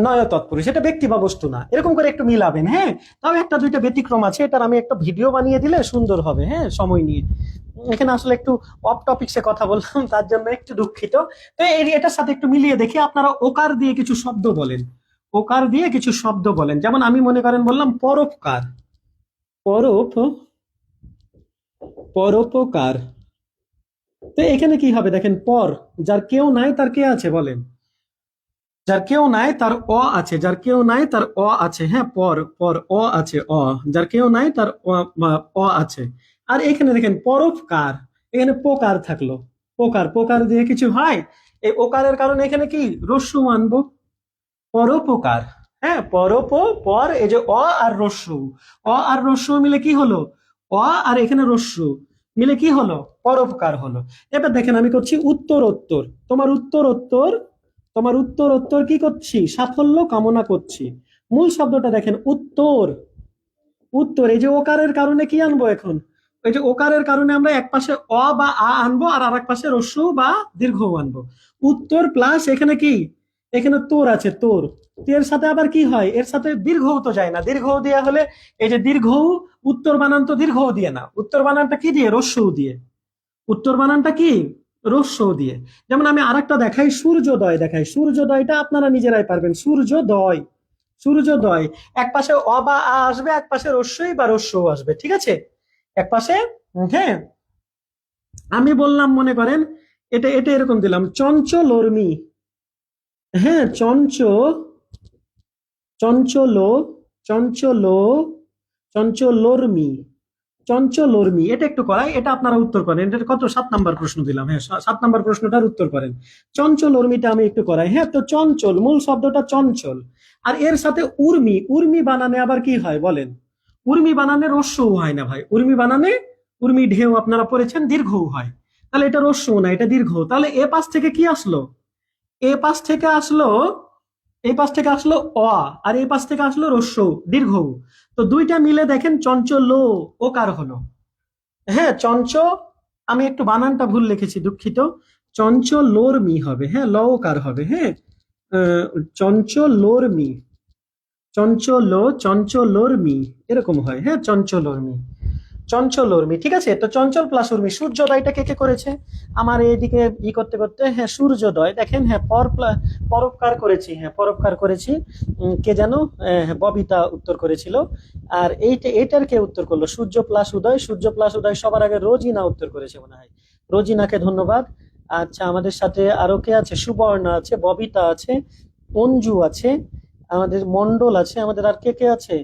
নয় তৎপুরুষ, এটা ব্যক্তি বা বস্তু না। এরকম করে একটু মিলাবেন, হ্যাঁ। তাও একটা দুইটা ব্যতিক্রম আছে, এটার আমি একটা ভিডিও বানিয়ে দিলে সুন্দর হবে, হ্যাঁ, সময় নিয়ে। এখানে আসলে একটু অফ টপিক্সে কথা বললাম, তার জন্য একটু দুঃখিত। তো এটার সাথে একটু মিলিয়ে দেখি, আপনারা ওকার দিয়ে কিছু শব্দ বলেন, ওকার দিয়ে কিছু শব্দ বলেন। যেমন আমি মনে করেন বললাম পরোপকার, পরোপ, পরোপকার। তো এখানে কি হবে দেখেন, পর, যার কেউ নাই তার কে আছে বলেন? যার কেউ নাই তার অ আছে, যার কেউ নাই তার অ আছে, হ্যাঁ, পর, পর, অ আছে, অ, যার কেউ নাই তার অ আছে। আর এখানে দেখেন পরোপকার, এখানে পোকার থাকলো, পোকার, পোকার দিয়ে কিছু হয়? এই ওকারের কারণে এখানে কি রস্যু মানবো, পরোপকার। হ্যাঁ, পর, এই যে অ আর রস্যু, অ আর রস্যু মিলে কি হলো, অ আর এখানে রস্যু মিলে কি হলো, পরোপকার হলো। এবার দেখেন আমি করছি উত্তরোত্তর, তোমার উত্তরোত্তর, তোমার উত্তরোত্তর কি করছি, সাফল্য কামনা করছি। মূল শব্দটা দেখেন উত্তর, উত্তর, এই যে ওকারের কারণে কি আনবো এখন, এই যে ওকারের কারণে আমরা এক পাশে অ বা আ আনবো, আর আরেক পাশে রস্যু বা দীর্ঘ আনবো। উত্তর প্লাস এখানে কি, এখানে তোর আছে, তোর। এর সাথে আবার কি হয়, এর সাথে দীর্ঘ তো যায় না, দীর্ঘ দেয়া হলে, এই যে দীর্ঘ, উত্তর বানান তো দীর্ঘ দিয়ে না, উত্তর বানানটা কি দিয়ে, রস্যু দিয়ে। উত্তর বানানটা কি, রস্য দিয়ে। যেমন আমি আরেকটা দেখাই, সূর্যোদয় দেখাই, সূর্যোদয়টা আপনারা নিজেরাই পারবেন, সূর্যোদয়, সূর্যোদয়। এক পাশে অ বা আ আসবে, এক পাশে রস্যই বা রস্য আসবে, ঠিক আছে, এক পাশে। হ্যাঁ, আমি বললাম মনে করেন, এটা এটা এরকম দিলাম, চঞ্চলর্মি, হ্যাঁ, চঞ্চল, চঞ্চল, চঞ্চলর্মি, চঞ্চলর্মি। এটা একটু করাই, এটা আপনারা উত্তর করেন। এটা কত, 7 নাম্বার প্রশ্ন দিলাম, হ্যাঁ, 7 নাম্বার প্রশ্নটার উত্তর করেন। চঞ্চলর্মিটা আমি একটু করাই, হ্যাঁ। তো চঞ্চল, মূল শব্দটা চঞ্চল, আর এর সাথে উর্মি, উর্মি বানানে আবার কি হয় বলেন? উর্মি বানানে রস্যও হয় না ভাই, উর্মি বানানে উর্মি ঢেউ আপনারা পড়েছেন, দীর্ঘ হয়। তাহলে এটা রস্যু না, এটা দীর্ঘ। তাহলে এ পাশ থেকে কি আসলো? এ পাশ থেকে আসলো, এই পাশ থেকে আসলো অ, আর এই পাশ থেকে আসলো রস্যু, দীর্ঘ। তো দুইটা মিলে দেখেন চঞ্চল ও কার হলো। হ্যাঁ আমি একটু বানানটা ভুল লিখেছি, দুঃখিত। চঞ্চলোর মি হবে, হ্যাঁ ল ও কার হবে, হ্যাঁ চঞ্চলোর মি, চঞ্চলোর মি, এরকম হয়, হ্যাঁ চঞ্চলোর মি, চঞ্চল উর্মি। ঠিক আছে, তো চঞ্চল প্লাস উর্মি। সূর্যোদয়টা কে কে করেছে আমার এইদিকে করতে করতে? হ্যাঁ সূর্যোদয়, দেখেন হ্যাঁ পরোপকার করেছি, হ্যাঁ পরোপকার করেছি। কে যেন ববিতা উত্তর করেছিল। আর এইটার কে উত্তর করলো? সূর্য প্লাস উদয়, সূর্য প্লাস উদয় সবার আগে রোজিনা উত্তর করেছে মনে হয়। রোজিনাকে ধন্যবাদ। আচ্ছা, আমাদের সাথে আরো কে আছে? সুবর্ণা আছে, ববিতা আছে, অঞ্জু আছে, আমাদের মন্ডল আছে, আমাদের আর কে কে আছে?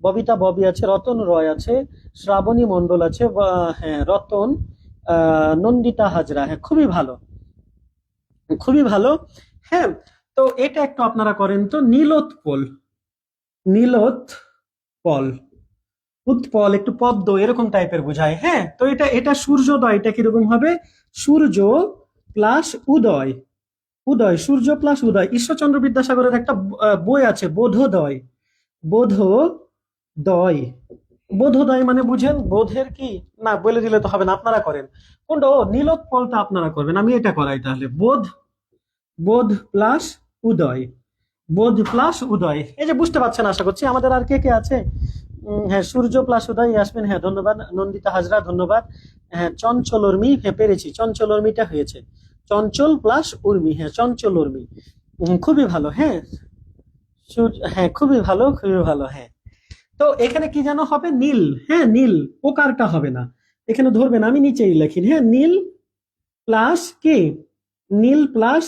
ববিতা ববি আছে, রতন রয় আছে, শ্রাবণী মণ্ডল আছে, হ্যাঁ রতন, নন্দিতা হাজরা। হ্যাঁ খুবই ভালো, খুবই ভালো। হ্যাঁ, তো এটা একটু আপনারা করেন তো। নীলোৎপল, নীলোৎপল, উৎপল একটু পদ্ম এরকম টাইপের বোঝায়। হ্যাঁ, তো এটা সূর্যোদয়, এটা কিরকম হবে? সূর্য প্লাস উদয়, উদয়, সূর্য প্লাস উদয়। ঈশ্বরচন্দ্র বিদ্যাসাগরের একটা বই আছে বোধোদয়, বোধোদয়, বোধোদয় মানে বুঝেন? বোধের কি না বলে দিলে তো হবে না, আপনারা করেন কোনটা? ও নীলোৎপলটা আপনারা করবেন, আমি এটা করাই তাহলে। বোধ, বোধ প্লাস উদয়, বোধ প্লাস উদয়। এই যে বুঝতে পারছেন আশা করছি। আমাদের আর কে কে আছে? হ্যাঁ সূর্য প্লাস উদয়, ইয়াসমিন হ্যাঁ ধন্যবাদ, নন্দিতা হাজরা ধন্যবাদ। হ্যাঁ চঞ্চল উর্মি, হ্যাঁ পেরেছি, চঞ্চল উর্মিটা হয়েছে। চঞ্চল প্লাস উর্মি, হ্যাঁ চঞ্চল উর্মি। খুবই ভালো। হ্যাঁ হ্যাঁ খুবই ভালো, খুবই ভালো। হ্যাঁ, তো এখানে কি যেন হবে? নীল, হ্যাঁ নীল, ওকারটা হবে না, এখানে ধরবেন, আমি নিচেই লিখি। হ্যাঁ নীল প্লাস কি? নীল প্লাস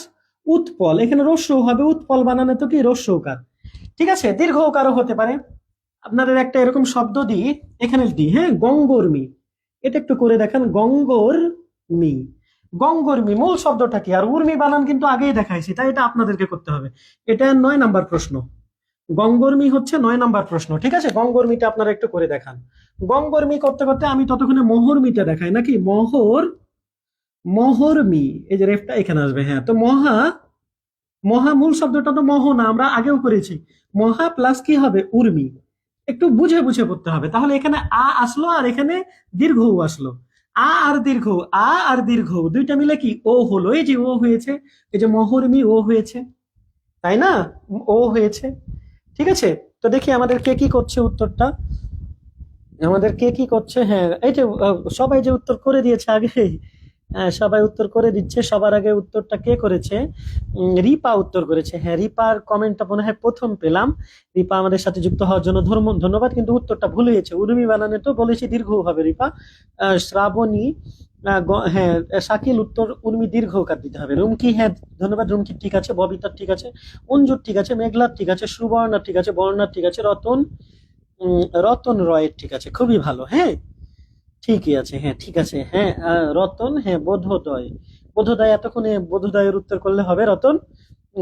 উৎপল, এখানে রস্য হবে, উৎপল বানানে তো কি রস্য ওকার। ঠিক আছে, দীর্ঘ ওকারও হতে পারে। আপনাদের একটা এরকম শব্দ দিই, এখানে দিই, হ্যাঁ গঙ্গর্মি, এটা একটু করে দেখেন, গঙ্গর্মি, গঙ্গর্মি মূল শব্দটা কি? আর উর্মি বানান কিন্তু আগেই দেখাইছি, তাই এটা আপনাদেরকে করতে হবে। এটা 9 নাম্বার প্রশ্ন, গঙ্গর্মি হচ্ছে 9 নাম্বার প্রশ্ন। ঠিক আছে, গঙ্গর্মিটা আপনারা একটু করে দেখান। গঙ্গর্মি করতে করতে আমি ততক্ষণে মোহরমিটা দেখাই নাকি? মোহরমি, এই যে রেফটা এখানে আসবে। হ্যাঁ, তো মহা, মহা মূল শব্দটা তো মহ না, আমরা আগেও করেছি। মহা প্লাস কি হবে? উর্মি। একটু বুঝে বুঝে পড়তে হবে, তাহলে এখানে আ আসলো আর এখানে দীর্ঘ উ আসলো। আ আর দীর্ঘ দুইটা মিলে কি ও হলো? এই যে ও হয়েছে, এই যে মোহরমি ও হয়েছে, তাই না? ও হয়েছে। ঠিক আছে, তো দেখি আমাদের কে কি করছে উত্তরটা। আমাদের কে কি করছে? হ্যাঁ এই যে সবাই যে উত্তর করে দিয়েছে আগে, হ্যাঁ সবাই উত্তর করে দিচ্ছে। সবার আগে উত্তরটা কে করেছে? রিপা উত্তর করেছে। হ্যাঁ রিপার কমেন্টটা মনে হয় প্রথম পেলাম। রিপা আমাদের সাথে যুক্ত হওয়ার জন্য ধন্যবাদ, কিন্তু উত্তরটা ভুল হয়েছে। উর্মি বানানে তো বলেছি দীর্ঘ হবে রিপা। শ্রাবণী, হ্যাঁ শাকিল উত্তর উর্মি দীর্ঘ কার দিতে হবে। রুমকি হ্যাঁ ধন্যবাদ, রুমকি ঠিক আছে, ববিতার ঠিক আছে, অঞ্জুর ঠিক আছে, মেঘলার ঠিক আছে, সুবর্ণার ঠিক আছে, বর্ণার ঠিক আছে, রতন রয়ের ঠিক আছে, খুবই ভালো। হ্যাঁ ঠিকই আছে, হ্যাঁ ঠিক আছে। হ্যাঁ রতন, হ্যাঁ বোধোদয়, বোধোদয় এতক্ষণে বোধোদয়ের উত্তর করলে হবে। রতন,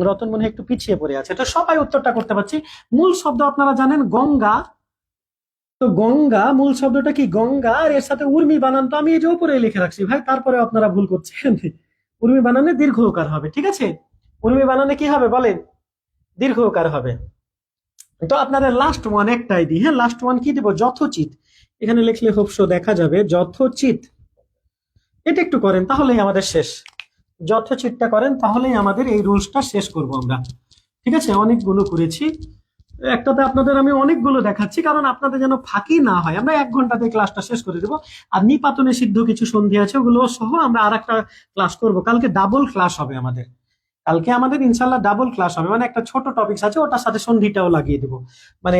রতন মনে হয় একটু পিছিয়ে পড়ে আছে। তো সবাই উত্তরটা করতে পারছি। মূল শব্দ আপনারা জানেন গঙ্গা, তো গঙ্গা মূল শব্দটা কি? গঙ্গা, আর এর সাথে উর্মি বানান তো আমি এই যে উপরে লিখে রাখছি ভাই, তারপরে আপনারা ভুল করছেন। উর্মি বানানে দীর্ঘ ওকার হবে। ঠিক আছে, উর্মি বানানে কি হবে বলেন? দীর্ঘ ওকার হবে। তো আপনাদের লাস্ট ওয়ান একটাই দিই। হ্যাঁ লাস্ট ওয়ান কি দিব? যথোচিত, এখানে লিখলে হোপসো দেখা যাবে। যথোচিত, এটা একটু করেন তাহলেই আমাদের শেষ। যথোচিতটা করেন তাহলেই আমাদের এই রুলসটা শেষ করব আমরা। ঠিক আছে, অনেকগুলো করেছি, একটাতে আপনাদের আমি অনেকগুলো দেখাচ্ছি, কারণ আপনাদের যেন ফাঁকি না হয়। আমরা 1 ঘন্টাতে ক্লাসটা শেষ করে দেবো। আর নিপাতনে সিদ্ধ কিছু সন্ধি আছে, ওগুলো সহ আমরা আর একটা ক্লাস করবো। কালকে ডাবল ক্লাস হবে আমাদের, কালকে আমাদের ইনশাল্লাহ ডাবল ক্লাস হবে। মানে একটা ছোট টপিকস আছে, ওটার সাথে সন্ধিটাও লাগিয়ে দিব। মানে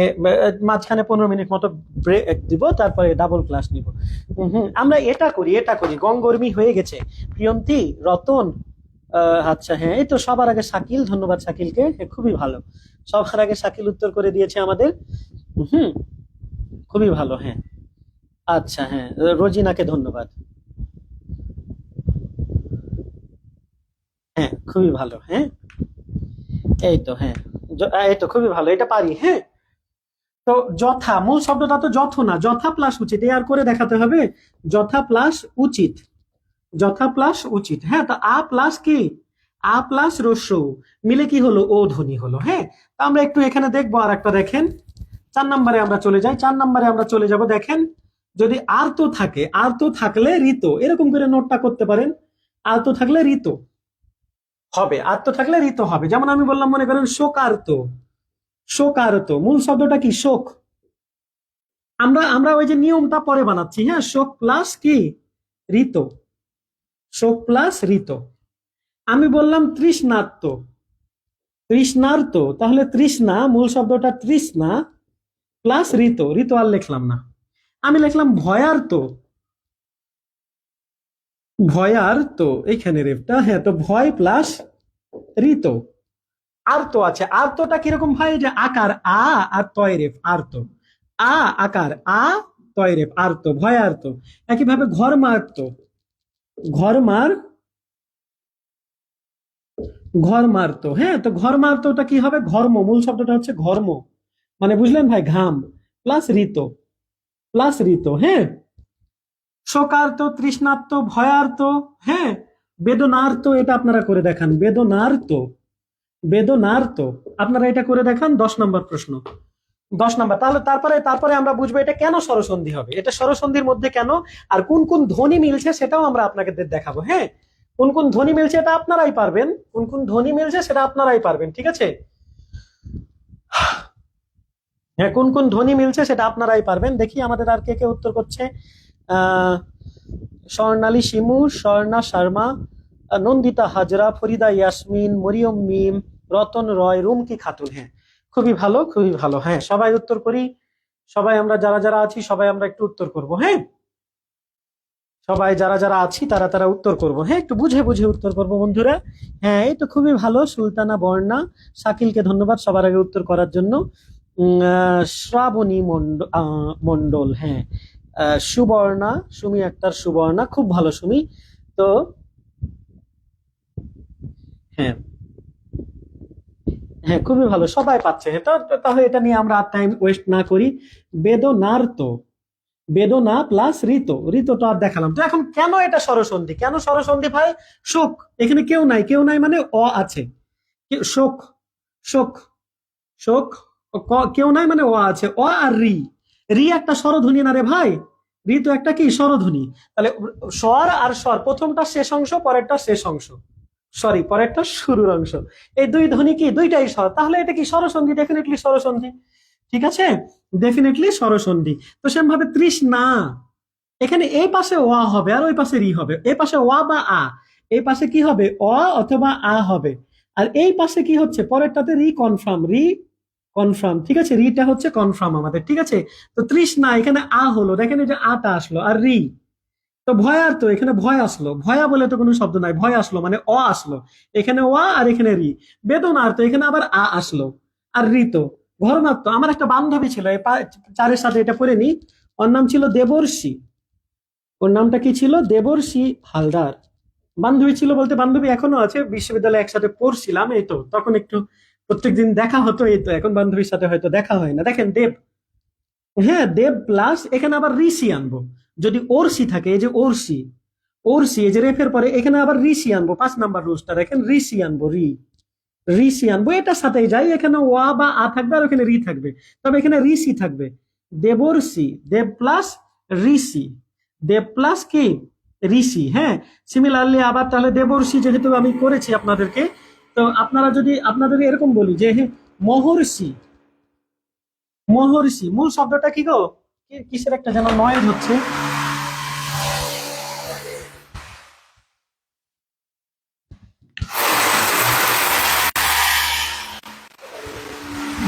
মাঝখানে 15 মিনিট মতো ব্রেক দিব, তারপরে ডাবল ক্লাস নিব। আমরা এটা করি। গঙ্গর্মি হয়ে গেছে। প্রিয়ন্তী, রতন, আচ্ছা হ্যাঁ এই তো সবার আগে শাকিল, ধন্যবাদ শাকিলকে, খুবই ভালো। সবার আগে শাকিল উত্তর করে দিয়েছে আমাদের। হুম, খুবই ভালো। হ্যাঁ আচ্ছা, হ্যাঁ রোজিনাকে ধন্যবাদ। হ্যাঁ খুবই ভালো। হ্যাঁ এই তো, হ্যাঁ এই তো খুবই ভালো, এটা পারি। হ্যাঁ, তো যথা, মূল শব্দটা তো যথ না, যথা প্লাস উচিত, এ আর করে দেখাতে হবে, যথা প্লাস উচিত, যথা প্লাস উচিত। হ্যাঁ, তো আ প্লাস কি, আ প্লাস রস্য মিলে কি হলো, ও ধ্বনি হলো। হ্যাঁ, তো আমরা একটু এখানে দেখবো আর একটা, দেখেন 4 নম্বরে আমরা চলে যাই, 4 নম্বরে আমরা চলে যাব। দেখেন, যদি আর্ত থাকে, আর্ত থাকলে ঋত, এরকম করে নোটটা করতে পারেন, আর্ত থাকলে ঋত হবে, আর্ত থাকলে ঋত হবে। যেমন আমি বললাম, মনে করেন শোকার্ত, শোকার্ত মূল শব্দটা কি, শোক। আমরা আমরা ওই যে নিয়মটা পরে বানাচ্ছি। হ্যাঁ, শোক প্লাস কি, ঋত, শোক প্লাস ঋত। আমি বললাম তৃষ্ণার্ত, তৃষ্ণার্ত, তাহলে তৃষ্ণা মূল শব্দটা তৃষ্ণা প্লাস ঋত, ঋত আর লিখলাম না। আমি লিখলাম ভয়ার্ত, ভয়ার্ত, এইখানে রেফটা, হ্যাঁ, তো ভয় প্লাস ঋত। আর্ত আছে, আর্তটা কিরকম ভাই, যে আকার আ আর তয় রেফ, আর্ত, আ আকার আ তয় রেফ, আর্ত, ভয়ার্ত। একইভাবে ঘরমার্ত, ঘরমার, ঘরমার্ত। হ্যাঁ, তো ঘরমার্তটা কি হবে, ঘর্ম, মূল শব্দটা হচ্ছে ঘর্ম, মানে বুঝলেন ভাই, ঘাম প্লাস ঋত, প্লাস ঋত। হ্যাঁ, শোকার্ত, তৃষ্ণার্ত, ভয়ার্ত, হ্যাঁ, বেদনার্ত, এটা আপনারা করে দেখান, বেদনার্ত, বেদনার্ত, আপনারা এটা করে দেখান। 10 নম্বর প্রশ্ন, 10 নম্বর। তাহলে তারপরে তারপরে আমরা বুঝবো এটা কেন স্বরসন্ধি হবে, এটা স্বরসন্ধির মধ্যে কেন, আর কোন কোন ধ্বনি মিলছে সেটাও আমরা আপনাকে দেখাবো। হ্যাঁ, কোন কোন ধ্বনি মিলছে এটা আপনারাই পারবেন, কোন কোন ধ্বনি মিলছে সেটা আপনারাই পারবেন, ঠিক আছে। হ্যাঁ, কোন কোন ধ্বনি মিলছে সেটা আপনারাই পারবেন। দেখি আমাদের আর কে কে উত্তর করছে। আহ স্বর্ণালী শিমু, স্বর্ণা শর্মা, নন্দিতা হাজরা, ফরিদা ইয়াসমিন, মরিয়ম মিম, রতন রয়, রুমকি খাতুন। হ্যাঁ, খুবই ভালো, খুবই ভালো। হ্যাঁ, সবাই উত্তর করি, সবাই আমরা যারা যারা আছি সবাই আমরা একটু উত্তর করব। হ্যাঁ, সবাই যারা যারা আছি তারা তারা উত্তর করব। হ্যাঁ, একটু বুঝে বুঝে উত্তর করব বন্ধুরা। হ্যাঁ, এই তো খুবই ভালো। সুলতানা বর্ণা, শাকিলকে ধন্যবাদ সবার আগে উত্তর করার জন্য। শ্রাবণী মন্ডল, হ্যাঁ, সুবর্ণা, সুমি আক্তার, সুবর্ণা, খুব ভালো সুমি। তো হ্যাঁ, হ্যাঁ, খুবই ভালো, সবাই পাচ্ছে। হ্যাঁ, তাহলে এটা নিয়ে আমরা আর টাইম ওয়েস্ট না করি। বেদনার্ত, বেদনা প্লাস ঋত, ঋতটা আর দেখালাম। তো এখন কেন এটা স্বরসন্ধি, কেন স্বরসন্ধি ভাই, শোক, এখানে কেউ নাই, কেউ নাই মানে অ আছে, শোক, শোক, শোক, কেউ নাই মানে অ আছে, অ আর রি, রি একটা স্বরধ্বনি না রে ভাই, রি তো একটা কি স্বরধ্বনি। তাহলে স্বর আর স্বর, প্রথমটা শেষ অংশ, পরেরটা শেষ অংশ, সরি পরেরটা শুরুর অংশ, এই দুই ধ্বনি কি দুইটাই স্বর, তাহলে এটা কি স্বরসন্ধি, ডেফিনেটলি স্বরসন্ধি, ঠিক আছে, ডেফিনেটলি স্বরসন্ধি। তো সেম ভাবে তৃষ্ণা, এখানে এই পাশে ওয়া হবে আর ওই পাশে রি হবে, এই পাশে ওয়া বা আ, এই পাশে কি হবে, অ অথবা আ হবে, আর এই পাশে কি হচ্ছে, পরেরটাতে রি কনফার্ম, রি কনফার্ম, ঠিক আছে, রিটা হচ্ছে কনফার্ম আমাদের, ঠিক আছে। তো তৃষ্ণা, এখানে আ হলো, দেখেন এই যে আটা আসলো, আর রি, তো ভয়ার্থ, এখানে ভয় আসলো, ভয়া বলে তো কোনো শব্দ নাই, ভয় আসলো মানে অ আসলো, এখানে ওয়া আর এখানে রি। বেদনার্থ, এখানে আবার আ আসলো, আর ঋত। ঘরনার্থ, আমার একটা বান্ধবী ছিল, এই চারের সাথে এটা পড়ে নি, ওর নাম ছিল দেবর্ষী, ওর নামটা কি ছিল, দেবর্ষী হালদার। বান্ধবী ছিল বলতে বান্ধবী এখনো আছে, বিশ্ববিদ্যালয়ে একসাথে পড়ছিলাম, এই তো তখন একটু প্রত্যেকদিন দেখা হতো, এই তো এখন বান্ধবীর সাথে হয়তো দেখা হয় না। দেখেন দেব, হ্যাঁ, দেব প্লাস এখানে আবার ঋষি আনবো, যদি ওরসি থাকে, এই যে ওরসি, ওরসি, এই যে রেফের পরে এখানে আবার ঋষি আনবো, 5 নাম্বার রুলসটা দেখেন, ঋষি আনবো, ঋষি আনবো, এটার সাথেই যাই, এখানে ওয়া বা আ থাকবে আর ওখানে রি থাকবে, তবে এখানে ঋষি থাকবে, দেবর্ষি, দেব প্লাস ঋষি, দেব প্লাস কি ঋষি। হ্যাঁ, সিমিলারলি আবার তাহলে দেবর্ষি যেহেতু আমি করেছি আপনাদেরকে, তো আপনারা যদি আপনাদের এরকম বলি যে হ্যাঁ মহর্ষি, মহর্ষি মূল শব্দটা কি গো, কিসের একটা যেন নয়েজ হচ্ছে,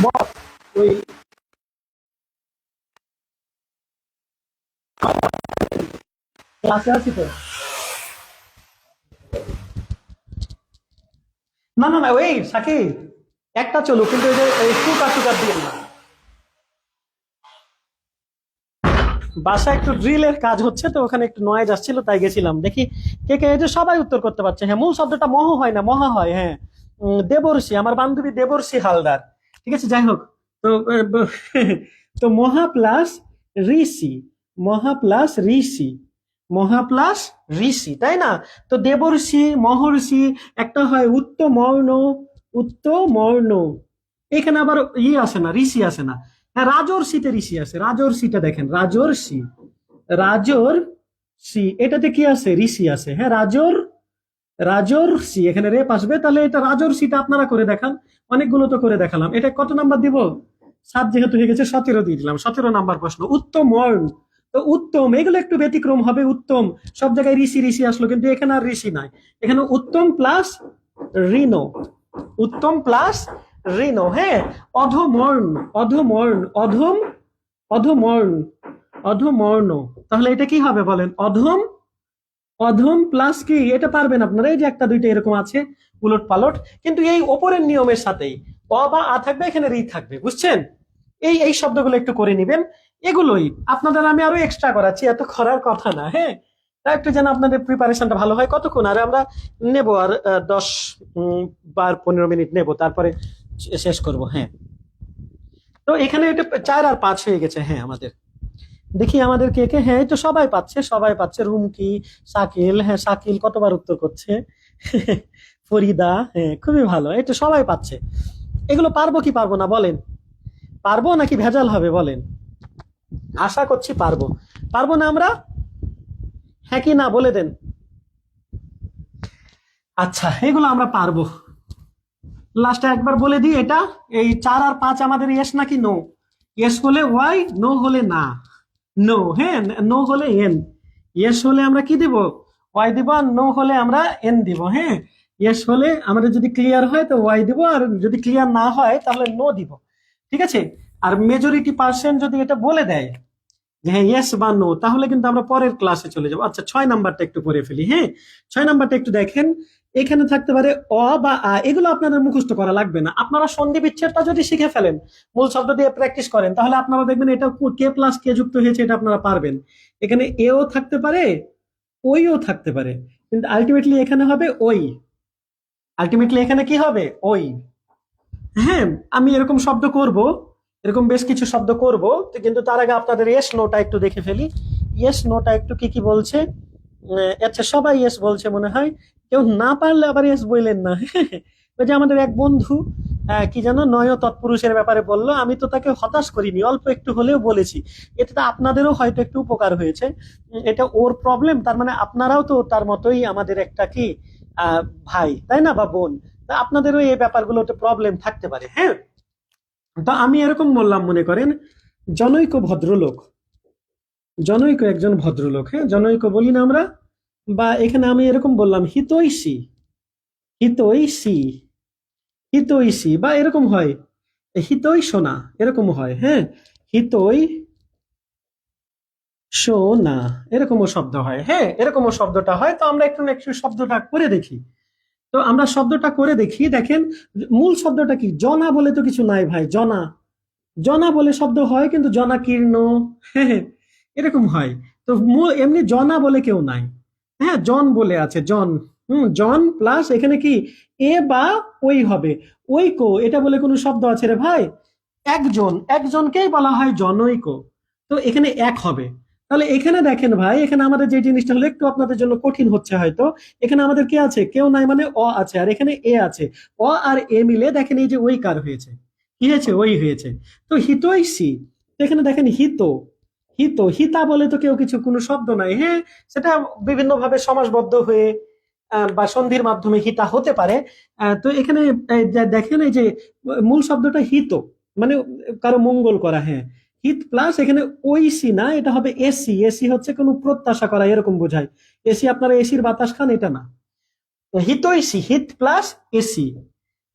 বস, ওই ক্লাসে আছি তো, না না না, ওই সাকিব, একটা চলুক কিন্তু ওই যে টুকা টুকা দিয়ে না, বাসায় একটু ড্রিলের কাজ হচ্ছে তো ওখানে একটু নয়েজ আসছিল তাই গেছিলাম, দেখি কে কে, এই যে সবাই উত্তর করতে পারছে। হ্যাঁ, মূল শব্দটা মহ হয় না, মহা হয়। হ্যাঁ, দেবর্ষি, আমার বান্ধবী দেবর্ষি হালদার, ঠিক আছে, যাই হোক। তো তো মহা প্লাস ঋষি, মহা প্লাস ঋষি, মহা প্লাস ঋষি, তাই না? তো দেবর্ষি মহর্ষি, একটা হয় উত্তমর্ণ, উত্তমর্ণ, এখানে আবার আসে না, ঋষি আসে না। হ্যাঁ, রাজর্ষিতে ঋষি আসে, রাজর্ষিটা দেখেন, রাজর্ষি, রাজর্ষি, এটাতে কি আছে? ঋষি আছে। হ্যাঁ, রাজর্ষি, এখানে রেপ আসবে, তাহলে এটা রাজর্ষিটা আপনারা করে দেখান। অনেকগুলো তো করে দেখালাম, এটা কত নাম্বার দিব? 7 যেহেতু হয়ে গেছে 17 দিয়ে দিলাম, 17 নাম্বার প্রশ্ন। উত্তম ওয়ার্ন, তো উত্তম এগুলো একটু ব্যতিক্রম হবে, উত্তম সব জায়গায় ঋষি ঋষি আসলো, কিন্তু এখানে আর ঋষি নাই, এখানে উত্তম প্লাস ঋণ, উত্তম প্লাস ঋণ। হ্যাঁ, অধমর্ণ, অধমর্ণ, অধম, অধমর্ণ, অধমর্ণ, তাহলে এটা কি হবে বলেন? অধম, অধম প্লাস কি, এটা পারবেন আপনারা, এই যে একটা দুইটা এরকম আছে উলট পালট, কিন্তু এই ওপরের নিয়মের সাথেই অ বা আ থাকবে, এখানে রি থাকবে, বুঝছেন? এই এই শব্দগুলো একটু করে নিবেন, এগুলোই আপনাদের আমি আরো এক্সট্রা করাচ্ছি, এত করার কথা না। হ্যাঁ, তা একটু যেন আপনাদের প্রিপারেশনটা ভালো হয়। কতক্ষণ আর আমরা নেব? আর 10 বা 15 মিনিট নেব, তারপরে শেষ করব। হ্যাঁ, তো এখানে এটা 4 আর 5 হয়ে গেছে। হ্যাঁ, আমাদের দেখি আমাদের কে কে, হ্যাঁ এই তো সবাই পাচ্ছে, সবাই পাচ্ছে, রুমকি, শাকিল, হ্যাঁ শাকিল কতবার উত্তর করছে, ফরিদা, হ্যাঁ খুবই ভালো, এই তো সবাই পাচ্ছে। এগুলো পারবো কি পারবো না বলেন? পারবো নাকি ভেজাল হবে বলেন? আশা করছি পারবো। পারবো না আমরা? হ্যাঁ কি না বলে দেন। আচ্ছা, এগুলো আমরা পারবো। লাস্টে একবার বলে দিই, এটা এই 4 আর 5 আমাদের ইয়েস নাকি নো? ইয়েস হলে ওয়াই, নো হলে না। নো, হ্যাঁ, নো হলে এন, ইয়েস হলে আমরা কি দিব? ওয়াই দিব, আর নো হলে আমরা এন দিব। হ্যাঁ, ইয়েস হলে আমাদের যদি ক্লিয়ার হয় তো ওয়াই দিব, আর যদি ক্লিয়ার না হয় তাহলে নো দিব, ঠিক আছে? আর মেজরিটি পার্সেন্ট যদি এটা বলে দেয় যে হ্যাঁ ইয়েস বা নো, তাহলে কিন্তু আমরা পরের ক্লাসে চলে যাবো। আচ্ছা, 6 নাম্বারটা একটু পড়ে ফেলি। হ্যাঁ, 6 নাম্বারটা একটু দেখেন, এখানে থাকতে পারে অ বা আ, এগুলো আপনাদের মুখস্থ করা লাগবে না, আপনারা সন্ধি বিচ্ছেদটা যদি শিখে ফেলেন, মূল শব্দ দিয়ে প্র্যাকটিস করেন, তাহলে আপনারা দেখবেন এটা কে প্লাস কে যুক্ত হয়েছে এটা আপনারা পারবেন। এখানে এও থাকতে পারে, ওইও থাকতে পারে, কিন্তু আলটিমেটলি এখানে হবে ওই, আলটিমেটলি এখানে কি হবে? ওই। হ্যাঁ, আমি এরকম শব্দ করব, এরকম বেশ কিছু শব্দ করব, তো কিন্তু তার আগে আপনাদের ইয়েস নোটা একটু দেখে ফেলি। ইয়েস নোটা একটু কি কি বলছে। আচ্ছা, সবাই ইয়েস বলছে মনে হয়, কেউ না পারলে আবার ইয়েস বললেন না। ওই যে আমাদের এক বন্ধু কি যেন নয় তৎপুরুষের ব্যাপারে বললো, আমি তো তাকে হতাশ করিনি, অল্প একটু হলেও বলেছি, এতে তো আপনাদেরও হয়তো একটু উপকার হয়েছে। এটা ওর প্রবলেম, তার মানে আপনারাও তো তার মতোই আমাদের একটা কি আহ ভাই, তাই না, বা বোন, তা আপনাদেরও এই ব্যাপারগুলোতে প্রবলেম থাকতে পারে। হ্যাঁ, তো আমি এরকম বললাম, মনে করেন জনৈক ভদ্রলোক, জনৈক একজন ভদ্রলোক, হ্যাঁ জনৈক বলি না আমরা, বা এখানে আমি এরকম বললাম হিতৈষী, হিতৈষী, হিতৈষী, বা এরকম হয় হিতৈ সোনা, এরকম হয়। হ্যাঁ, হিতৈ সোনা, এরকমও শব্দ হয়। হ্যাঁ, এরকমও শব্দটা হয়। তো আমরা একটু একটু শব্দটা করে দেখি। তো আমরা শব্দটা করে দেখি, দেখেন মূল শব্দটা কি? জনা বলে তো কিছু নাই ভাই, জনা, জনা বলে শব্দ হয়, কিন্তু জনাকীর্ণ, হ্যাঁ এরকম হয়। তো এমনি জনা বলে কেউ নাই। হ্যাঁ, জন বলে আছে, জন, জন প্লাস এখানে কি এ বা ওই হবে, ঐক্য, এটা বলে কোনো শব্দ আছে রে ভাই? একজন, একজনকেই বলা হয় জনৈক, তো এখানে এক হবে। তাহলে এখানে দেখেন ভাই, এখানে আমাদের যে জিনিসটা হলো একটু আপনাদের জন্য কঠিন হচ্ছে হয়তো, এখানে আমাদের কি আছে? কেউ নাই, মানে অ আছে, আর এখানে এ আছে, অ আর এ মিলে দেখেন এই যে ওই কার হয়েছে, কি হয়েছে? ওই হয়েছে। তো হিতৈষী, তো এখানে দেখেন হিত, হিত, হিতা বলে তো কেউ কিছু কোনো শব্দ নাই। হ্যাঁ, সেটা বিভিন্ন ভাবে সমাসবদ্ধ হয়ে বা সন্ধির মাধ্যমে হিতা হতে পারে। তো এখানে দেখেন এই যে মূল শব্দটা হিত, মানে কারো মঙ্গল করা। হ্যাঁ, হিত প্লাস এখানে ওইসি না, এটা হবে এসি, এসি হচ্ছে কোনো প্রত্যাশা করা, এরকম বোঝায়। এসি আপনারা এসির বাতাস খান, এটা না। হিতৈষী, হিত প্লাস এসি।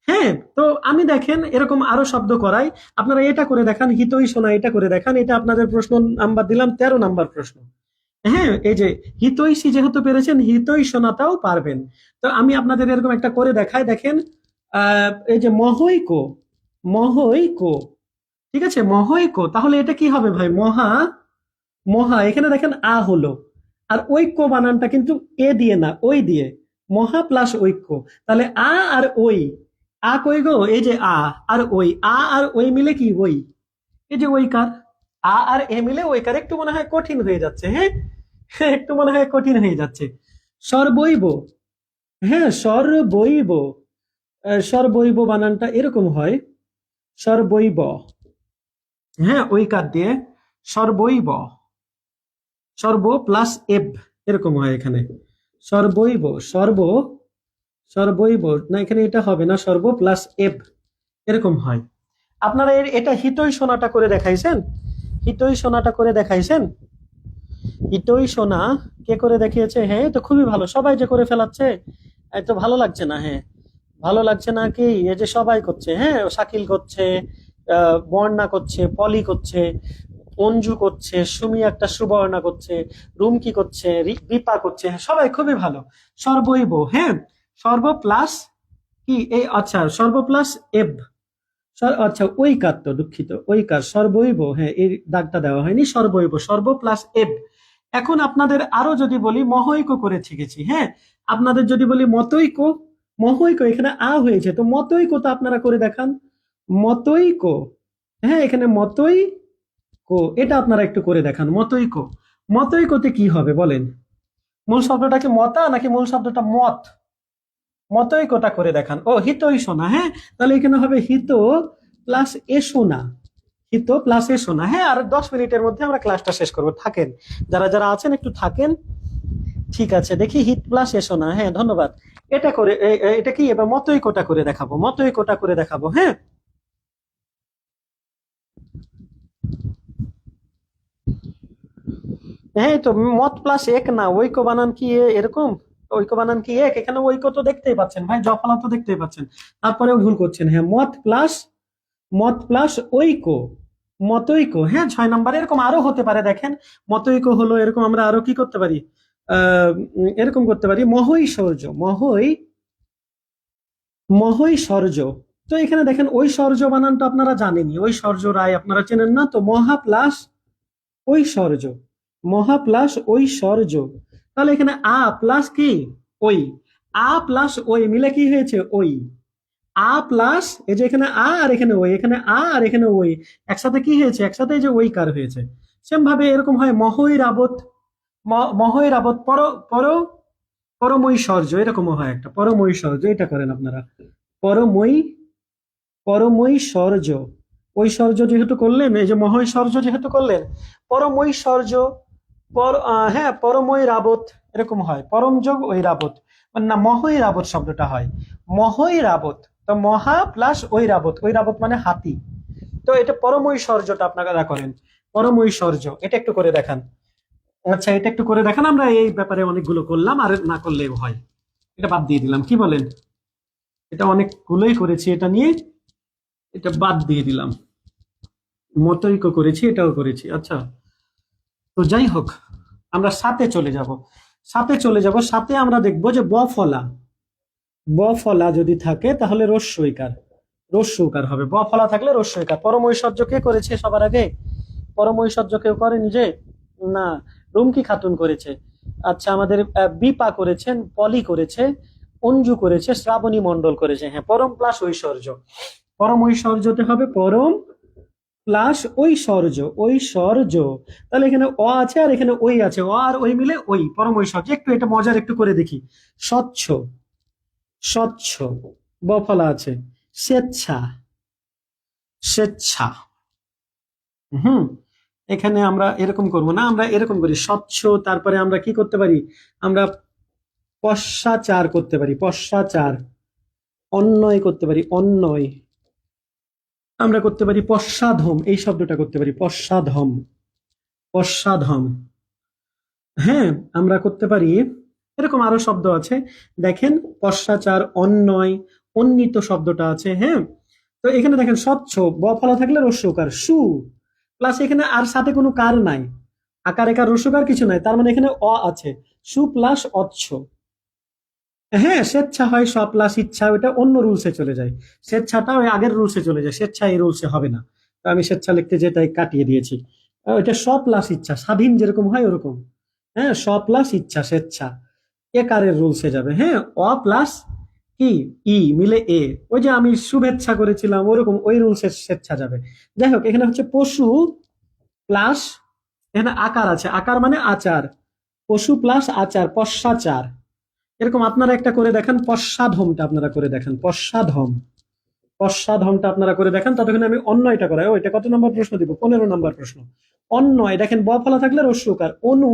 হ্যাঁ, তো আমি দেখেন এরকম আরো শব্দ করাই, আপনারা এটা করে দেখান, হিতই শোনা, এটা করে দেখান। এটা আপনাদের প্রশ্ন নাম্বার দিলাম, 13 নাম্বার প্রশ্ন। হ্যাঁ, এই যে হিতৈষী যেহেতু পেরেছেন, হিতই শোনাটাও পারবেন। তো আমি আপনাদের এরকম একটা করে দেখাই, দেখেন এই যে মহৈক, মহৈক, ঠিক আছে, মহৈক, তাহলে এটা কি হবে ভাই? মহা, মহা, এখানে দেখেন আ হলো, আর ঐক্য বানানটা কিন্তু এ দিয়ে না, ওই দিয়ে, মহা প্লাস ঐক্য, তাহলে আ আর ওই, আ কই গো? এই যে আ আর ওই, আ আর ওই মিলে কি ওই, এই যে ওই কার, আ আর এ মিলে ওইকার একটু মনে হয় কঠিন হয়ে যাচ্ছে, হ্যাঁ একটু মনে হয় কঠিন হয়ে যাচ্ছে। সর্বৈব, হ্যাঁ সর্বৈব, সর্বৈব বানানটা এরকম হয়, সর্বৈব, হ্যাঁ ওই কার দিয়ে সর্বৈব, সর্ব প্লাস এব এরকম হয় এখানে, সর্বৈব, সর্ব, সর্বৈব না, এখানে এটা হবে না, সর্ব প্লাস এব এরকম হয়। আপনারা এটা হিতই সোনাটা করে দেখাইছেন, হিতই সোনাটা করে দেখাইছেন, হিতই সোনা কে করে দেখিয়েছে? হ্যাঁ এই তো খুবই ভালো, সবাই যে করে ফেলাচ্ছে, এই তো ভালো লাগছে না, হ্যাঁ ভালো লাগছে না কি, এই যে সবাই করছে, হ্যাঁ শাকিল করছে, বর্ণা করছে, পলি করছে, অঞ্জু করছে, সুমি একটা সুবর্ণা করছে, রুমকি করছে, রিপা করছে, হ্যাঁ, সবাই খুবই ভালো। সর্বৈব, হ্যাঁ সর্ব প্লাস কি এই, আচ্ছা সর্ব প্লাস এব, আচ্ছা ওই কার, তো দুঃখিত ওই কার সর্বৈব, হ্যাঁ এই দাগটা দেওয়া হয়নি, সর্বৈব সর্ব প্লাস এব। এখন আপনাদের আরো যদি বলি মহৈক করে শিখেছি, হ্যাঁ আপনাদের যদি বলি মতৈক, মহৈক এখানে আ হয়েছে, তো মতৈক তো আপনারা করে দেখান, মতৈক, হ্যাঁ এখানে মতৈ কো, এটা আপনারা একটু করে দেখান, মতৈক, মতৈকতে কি হবে বলেন? মূল শব্দটা কি মতা নাকি মূল শব্দটা মত? মতৈকটা করে দেখান। ও হিতই শোনা, হ্যাঁ তাহলে এখানে হবে হিত প্লাস এ শোনা, হিত প্লাস এ শোনা। হ্যাঁ আর 10 মিনিটের মধ্যে আমরা ক্লাসটা শেষ করব, থাকেন যারা যারা আছেন একটু থাকেন। ঠিক আছে দেখি হিত প্লাস এ শোনা, হ্যাঁ ধন্যবাদ। এটা করে এটা কি এবার মতৈকটা করে দেখাবো, মতৈকটা করে দেখাবো, হ্যাঁ হ্যাঁ এই তো মত প্লাস এক না, ঐক্য বানান কি এরকম, ঐক্য বানান কি এক, এখানে ঐক্য তো দেখতেই পাচ্ছেন ভাই, জফলা তো দেখতেই পাচ্ছেন, তারপরেও ভুল করছেন। হ্যাঁ মত প্লাস, মত প্লাস ঐক্য, মতৈক্য, হ্যাঁ 6 নম্বরে এরকম আরো হতে পারে, দেখেন মতৈক্য হলো এরকম, আমরা আরো কি করতে পারি, এরকম করতে পারি মহৈশ্বর্য, মহৈশ্বর্য। তো এখানে দেখেন ঐশ্বর্য বানানটা আপনারা জানেনই, ঐশ্বর্য রায় আপনারা চেনেন না, তো মহা প্লাস ঐশ্বর্য, মহা প্লাস ঐশ্বর্য। তাহলে এখানে আ প্লাস কি ওই, আ প্লাস ওই মিলে কি হয়েছে ওই, আ প্লাস এই যে এখানে আ আর এখানে ওই, এখানে আ আর এখানে ওই, একসাথে কি হয়েছে, একসাথে এই যে ওই কার হয়েছে। সেম ভাবে এরকম হয় মহৈরাবত, মহৈরাবত পর, পর, পরমৈশ্বর্য এরকমও হয় একটা, পরমৈশ্বর্য, এটা করেন আপনারা, পরমৈ, পরমৈশ্বর্য, ঐশ্বর্য যেহেতু করলেন, এই যে মহৈশ্বর্য যেহেতু করলেন, পরমৈশ্বর্য, হ্যাঁ পরমৈ রাবত এরকম হয়, পরম যোগ ওই রাবত, মানে না মহৈ রাবত শব্দটা হয় মহৈ রাবত, তো মহা প্লাস ওই রাবত, ওই রাবত মানে হাতি। তো এটা পরমৈশ্বর্যটা আপনারা করেন, পরমৈশ্বর্য এটা একটু করে দেখান। আচ্ছা এটা একটু করে দেখান, আমরা এই ব্যাপারে অনেকগুলো করলাম, আর না করলেও হয়, এটা বাদ দিয়ে দিলাম, কি বলেন? এটা অনেকগুলোই করেছি এটা নিয়ে, এটা বাদ দিয়ে দিলাম, মতৈক্য করেছি, এটাও করেছি। আচ্ছা তো যাই হোক, আমরা সাথে চলে যাব, সাথে চলে যাব, সাথে আমরা দেখবো যে বফলা, বফলা যদি থাকে তাহলে রস্যইকার, রস্যইকার হবে, বফলা থাকলে রস্যইকার। পরমৈশ্বর্য কে করেছে সবার আগে? পরমৈশ্বর্য কেউ করেনি যে, না রুমকি খাতুন করেছে। আচ্ছা আমাদের বিপা করেছেন, পলি করেছে, অঞ্জু করেছে, শ্রাবণী মণ্ডল করেছে, হ্যাঁ পরম প্লাস ঐশ্বর্য, পরম ঐশ্বর্যতে হবে পরম প্লাস ঐশ্বর্য, ঐশ্বর্য। তাহলে এখানে অ আছে আর এখানে ওই আছে, অ আর ওই মিলে ওই পরম ঐশ্বর্য। একটু এটা মজার একটু করে দেখি, স্বচ্ছ, স্বচ্ছ, বফলা আছে, স্বেচ্ছা, স্বেচ্ছা, হুম এখানে আমরা এরকম করব না, আমরা এরকম করি স্বচ্ছ, তারপরে আমরা কি করতে পারি, আমরা পশ্চাচার করতে পারি, পশ্চাচার, অন্যয় করতে পারি, অন্যয়, আমরা করতে পারি পশ্চাধম, এই শব্দটা করতে পারি পশ্চাধম, পশ্চাধম, হ্যাঁ আমরা করতে পারি, এরকম আরো শব্দ আছে দেখেন, পশ্চাচার, অন্যয়, অন্বিত শব্দটা আছে, হ্যাঁ। তো এখানে দেখেন স্বচ্ছ, বফলা থাকলে রস্যকার সু, প্লাস এখানে আর সাথে কোনো কার নাই, আকার একার রস্যকার কিছু নাই, তার মানে এখানে অ আছে, সু প্লাস অচ্ছ। হ্যাঁ স্বেচ্ছা হয় স প্লাস ইচ্ছা, ওটা অন্য রুলসে চলে যায়, স্বেচ্ছাটা ওই আগের রুলসে চলে যায়, স্বেচ্ছা এই রুলসে হবে না, তো আমি স্বেচ্ছা লিখতে যেটাই কাটিয়ে দিয়েছি। ওইটা স প্লাস ইচ্ছা, স্বাধীন যেরকম হয় ওরকম, হ্যাঁ স প্লাস ইচ্ছা স্বেচ্ছা, এ কারের রুলসে যাবে, হ্যাঁ অ প্লাস কি ই মিলে এ, ওই যে আমি শুভেচ্ছা করেছিলাম ওরকম ওই রুলসে স্বেচ্ছা যাবে। যাই হোক এখানে হচ্ছে পশু, প্লাস এখানে আকার আছে, আকার মানে আচার, পশু প্লাস আচার, পশ্চাচার। এরকম আপনারা একটা করে দেখেন, পশ্চাধমটা আপনারা করে দেখেন, পশ্চাধম, পশ্চাধমটা আপনারা করে দেখেন। ততক্ষণ আমি অন্যয়টা করাই। ও, এটা কত নম্বর প্রশ্ন দিব? 15 নম্বর প্রশ্ন। অন্যয় দেখেন, ব ফলা থাকলে রস্যকার, অনু,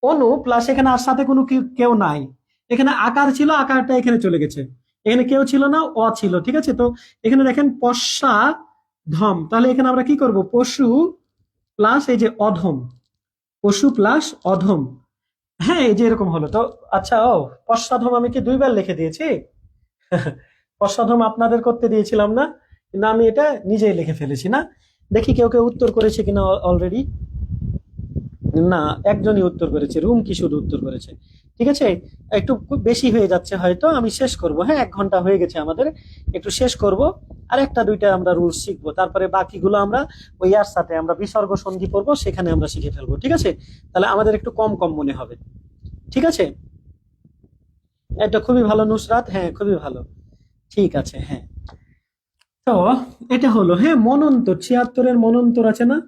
অনু প্লাস এখানে আর সাথে কোনো কেউ নাই। এখানে আকার ছিল, আকারটা এখানে চলে গেছে, এখানে কেউ ছিল না, অ ছিল। ঠিক আছে, তো এখানে দেখেন পশ্চা ধম, তাহলে এখানে আমরা কি করব? পশু প্লাস এই যে অধম, পশু প্লাস অধম। হ্যাঁ, এই যে এরকম হলো তো। আচ্ছা, ও পশ্চাধম আমি কি 2বার লিখে দিয়েছি? পশ্চাধম আপনাদের করতে দিয়েছিলাম না, কিন্তু আমি এটা নিজেই লিখে ফেলেছি না। দেখি কেউ কেউ উত্তর করেছে কিনা অলরেডি। না, একজনই উত্তর করেছে, রুম কি শুধু উত্তর করেছে। ঠিক আছে, একটু খুব বেশি হয়ে যাচ্ছে হয়তো, আমি শেষ করব। হ্যাঁ, 1 ঘন্টা হয়ে গেছে আমাদের, একটু শেষ করব। আর একটা দুইটা আমরা রুলস শিখবো, তারপরে বাকিগুলো আমরা ওই আর সাথে আমরা বিসর্গ সন্ধি পড়বো, সেখানে আমরা শিখে ফেলবো। ঠিক আছে, তাহলে আমাদের একটু কম কম মনে হবে। ঠিক আছে, এটা খুবই ভালো নুসরাত, হ্যাঁ খুবই ভালো। ঠিক আছে, হ্যাঁ। তো এটা হলো, হ্যাঁ, মনন্তর, 76-এর মনন্তর আছে না?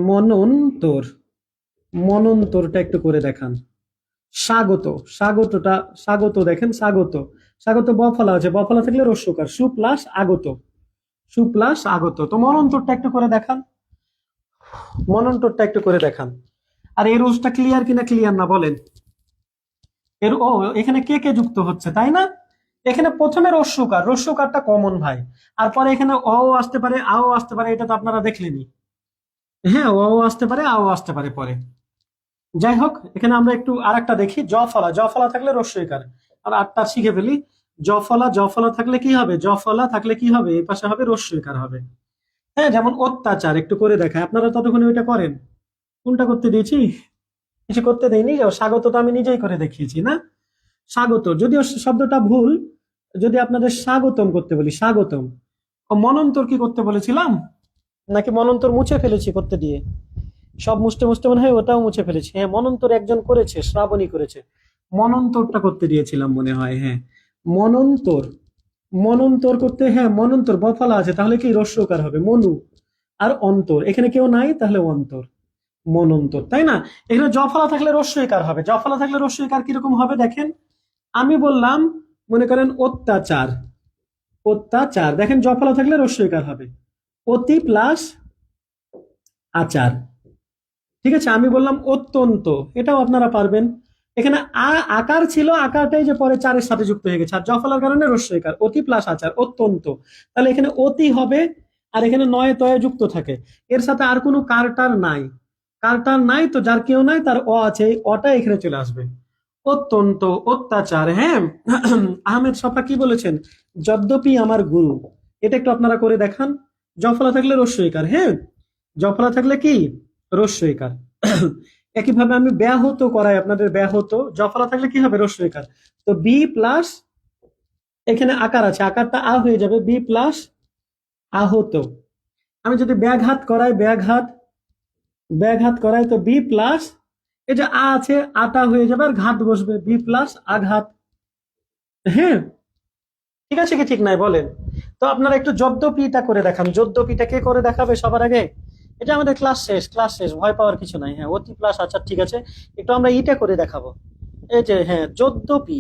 মনন্তর, মনন্তরটা একটু করে দেখান। স্বাগত, স্বাগতটা, স্বাগত দেখেন, স্বাগত, স্বাগত ব ফলা আছে, ব ফলা থাকলে রস্যকার, সু প্লাস আগত, সু প্লাস আগত। তো মনন্তরটা একটু করে দেখান, মনন্তরটা একটু করে দেখান। আর এই রুলসটা ক্লিয়ার কিনা, ক্লিয়ার না বলেন? ও, এখানে কে কে যুক্ত হচ্ছে তাই না? এখানে প্রথমে রস্যকার, রস্যকারটা কমন ভাই। আর পরে এখানে অ আসতে পারে, আও আসতে পারে, এটা তো আপনারা দেখলেনই। হ্যাঁ, ও আসতে পারে, আও আসতে পারে পরে। যাই হোক, এখানে আমরা একটু আরেকটা দেখি, জ ফলা, জ ফলা থাকলে রস্যইকার। আর আটটা শিখে ফেলি। জ ফলা, জ ফলা থাকলে কি হবে? জ ফলা থাকলে কি হবে? এই পাশে হবে রস্যইকার হবে। হ্যাঁ, যেমন অত্যাচার একটু করে দেখায়, আপনারা ততক্ষণে ওইটা করেন। কোনটা করতে দিয়েছি? কিছু করতে দেয়নি। স্বাগত তো আমি নিজেই করে দেখিয়েছি না। স্বাগত, যদিও শব্দটা ভুল, যদি আপনাদের স্বাগতম করতে বলি, স্বাগতম। ও, মনন্তর কি করতে বলেছিলাম? নাকি মনন্তর মুছে ফেলেছি করতে দিয়ে? সব মুছতে মুছতে মনে হয় ওটাও মুছে ফেলেছি। হ্যাঁ, মনন্তর একজন করেছে, শ্রাবণী করেছে। মনন্তরটা করতে দিয়েছিলাম মনে হয়, হ্যাঁ। মনন্তর, মনন্তর করতে, হ্যাঁ মনন্তর বফলা আছে, তাহলে কি রস্যকার হবে, মনু। আর অন্তর, এখানে কেউ নাই, তাহলে অন্তর, মনন্তর, তাই না? এখানে জফলা থাকলে রস্যইকার হবে, জফলা থাকলে রস্যইকার কিরকম হবে দেখেন। আমি বললাম, মনে করেন অত্যাচার, অত্যাচার, দেখেন জফলা থাকলে রস্যইকার হবে, অতি প্লাস আচার। ঠিক আছে, আমি বললাম অত্যন্ত, এটাও আপনারা পারবেন। এখানে আকার ছিল, আকারটাই যে পরে চারের সাথে যুক্ত হয়ে গেছে, আর জফলার কারণে রস্যইকার, অতি প্লাস আচার, অত্যন্ত। তাহলে এখানে অতি হবে, আর এখানে নয়ে তয়ে যুক্ত থাকে, এর সাথে আর কোনো কারটার নাই, কারটার নাই, তো যার কেউ নাই তার অ আছে, এই অটা এখানে চলে আসবে। অত্যন্ত, অত্যাচার। হ্যাঁ, আহমেদ সফা কি বলেছেন? যদ্যপি আমার গুরু, এটা একটু আপনারা করে দেখান। জফলা থাকলে রস্যইকার, হ্যাঁ, জফলা থাকলে কি রস্যইকার। একইভাবে আমি ব্যাহত করাই আপনাদের, ব্যাহত, জফলা থাকলে কি হবে? রস্যইকার। তো বি প্লাস, এখানে আকার আছে, আকারটা আ হয়ে যাবে, বি প্লাস আহত। আমি যদি ব্যাঘাত করাই, ব্যাঘাত, ব্যাঘাত করাই, তো বি প্লাস, এই যে আ আছে, আটা হয়ে যাবে, আর ঘাত বসবে, বি প্লাস আঘাত। হ্যাঁ, ঠিক আছে কি ঠিক নাই বলেন? তো আপনারা একটু যদ্যপিটা করে দেখান, যদ্যপিটা কে করে দেখাবে সবার আগে? এটা আমাদের ক্লাস শেষ, ক্লাস শেষ, ভয় পাওয়ার কিছু নাই। হ্যাঁ, অতি প্লাস, আচ্ছা ঠিক আছে, একটু আমরা ইটা করে দেখাবো। এই যে, হ্যাঁ, যদ্যপি,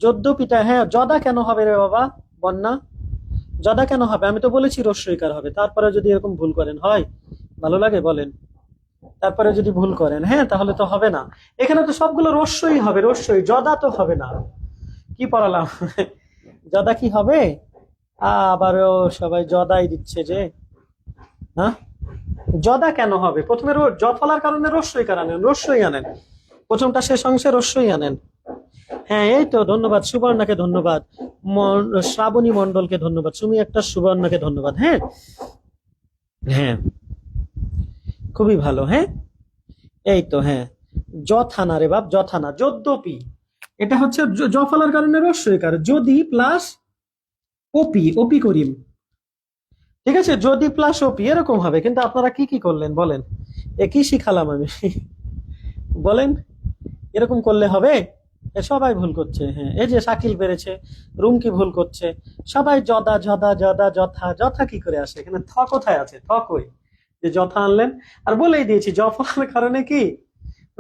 যদ্যপিটা, হ্যাঁ, যদা কেন হবে রে বাবা? বন্যা, যদা কেন হবে? আমি তো বলেছি রস্যইকার হবে, তারপরে যদি এরকম ভুল করেন হয়? ভালো লাগে বলেন? তারপরে যদি ভুল করেন, হ্যাঁ, তাহলে তো হবে না। এখানে তো সবগুলো রস্যই হবে, রস্যই, যদা তো হবে না। কি পড়ালাম? যদা কি হবে? আবারও সবাই যদাই দিচ্ছে যে, হ্যাঁ, যদা কেন হবে? প্রথমে জ ফলার কারণে রস্যই আনেন, রস্যই আনেন, প্রথমটা শেষ অংশে রস্যই আনেন। হ্যাঁ, এই তো, ধন্যবাদ সুবর্ণাকে, ধন্যবাদ শ্রাবণী মন্ডলকে, ধন্যবাদ সুমি একটা, সুবর্ণাকে ধন্যবাদ। হ্যাঁ, হ্যাঁ, খুবই ভালো। হ্যাঁ, এই তো, হ্যাঁ, যথানা রে বাপ, যথানা, যদ্যপি, এটা হচ্ছে জ ফলার কারণে রস্যইকার, যদি প্লাস ওপি, ওপি করিম। ঠিক আছে, যদি প্লাস ওপি এরকম হবে, কিন্তু আপনারা কি কি করলেন বলেন? কি শিখালাম আমি? বলেন, এরকম করলে হবে? সবাই ভুল করছে। হ্যাঁ, এই যে শাকিল পেরেছে, রুমকি ভুল করছে, সবাই যদা, যদা, যদা, যথা, যথা কি করে আসে? এখানে থ কোথায় আছে? থ কই? যে যথা আনলেন, আর বলেই দিয়েছি জ ফলার কারণে কি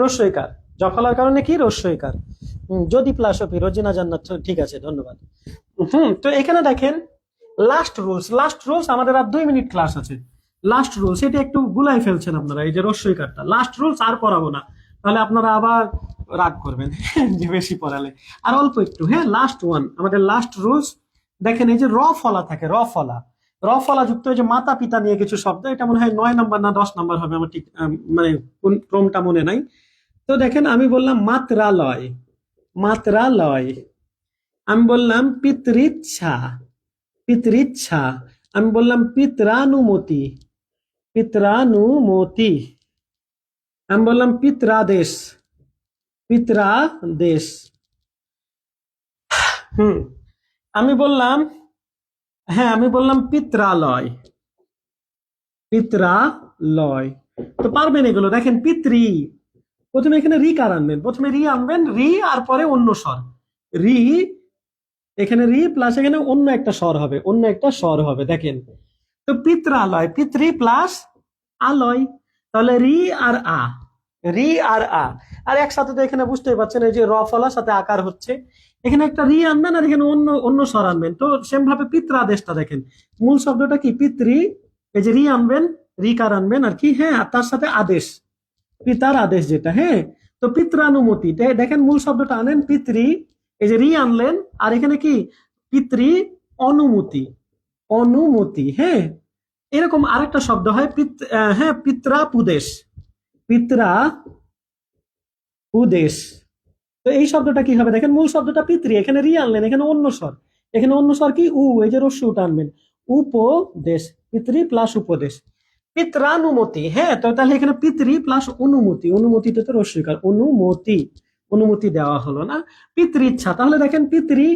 রস্যইকার, জ ফলার কারণে কি রস্যইকার। যদি প্লাস অফি রোজিনা জান্নাত, ঠিক আছে, ধন্যবাদ। তো এখানে দেখেন লাস্ট রুলস আমাদের আর 2 মিনিট ক্লাস আছে। লাস্ট রুলস এটা একটু গুলাই ফেলছেন আপনারা, এই যে রস্যইকারটা লাস্ট রুলস আর পড়াবো না, তাহলে আপনারা আবার রাগ করবেন যে বেশি পড়ালে। আর অল্প একটু, হ্যাঁ, লাস্ট ওয়ান আমাদের লাস্ট রুলস। দেখেন এই যে র ফলা থাকে, র ফলা যুক্ত এই যে মাতা পিতা নিয়ে কিছু শব্দ, এটা মনে হয় 9 নম্বর না 10 নম্বর হবে, আমার ঠিক মানে কোন ক্রমটা মনে নাই। তো দেখেন আমি বললাম মাত্রালয়, মাত্রালয়। আমি বললাম পিতৃচ্ছা, পিতৃচ্ছা। আমি বললাম পিত্রানুমতি, পিত্রানুমতি। আমি বললাম পিত্রাদেশ, পিত্রাদেশ। হুম আমি বললাম, হ্যাঁ আমি বললাম পিত্রালয়, পিত্রালয়। তো পারবেন এগুলো, দেখেন পিতৃ, প্রথমে এখানে রি কার আনবেন, প্রথমে রি আনবেন, রি আর পরে অন্য স্বর, রি, এখানে রি প্লাস এখানে অন্য একটা স্বর হবে, অন্য একটা স্বর হবে, দেখেন। তো পিত্রালয়, পিতৃ প্লাস আলয়, তাহলে রি আর আ, রি আর আ। আর একসাথে তো এখানে বুঝতেই পারছেন এই যে র ফলার সাথে আকার হচ্ছে, এখানে একটা রি আনবেন আর এখানে অন্য অন্য স্বর আনবেন। তো সেম ভাবে পিত্রাদেশটা দেখেন, মূল শব্দটা কি পিতৃ, এই যে রি আনবেন, রি কার আনবেন আর কি, হ্যাঁ, আর তার সাথে আদেশ, পিতার আদেশ যেটা, হ্যাঁ। তো পিত্রানুমতি, দেখেন মূল শব্দটা আনেন পিতৃ, এই যে রি আনলেন, আর এখানে কি পিতৃ অনুমতি, অনুমতি, হ্যাঁ। এরকম আরেকটা শব্দ হয় হ্যাঁ, পিত্রাপুদেশ, পিত্রাপুদেশ। তো এই শব্দটা কি হবে, দেখেন মূল শব্দটা পিতৃ, এখানে রি আনলেন, এখানে অন্য স্বর, এখানে অন্য স্বর কি উ, এই যে রস্যি উটা আনবেন, উপদেশ, পিতৃ প্লাস উপদেশ, পিত্রানুমতি, হ্যাঁ। তো তাহলে এখানে পিতৃ প্লাস অনুমতি, অনুমতিতে তো রস্যিকার, অনুমতি, অনুমতি দেওয়া হলো না। পিতৃচ্ছা, তাহলে দেখেন পিতৃ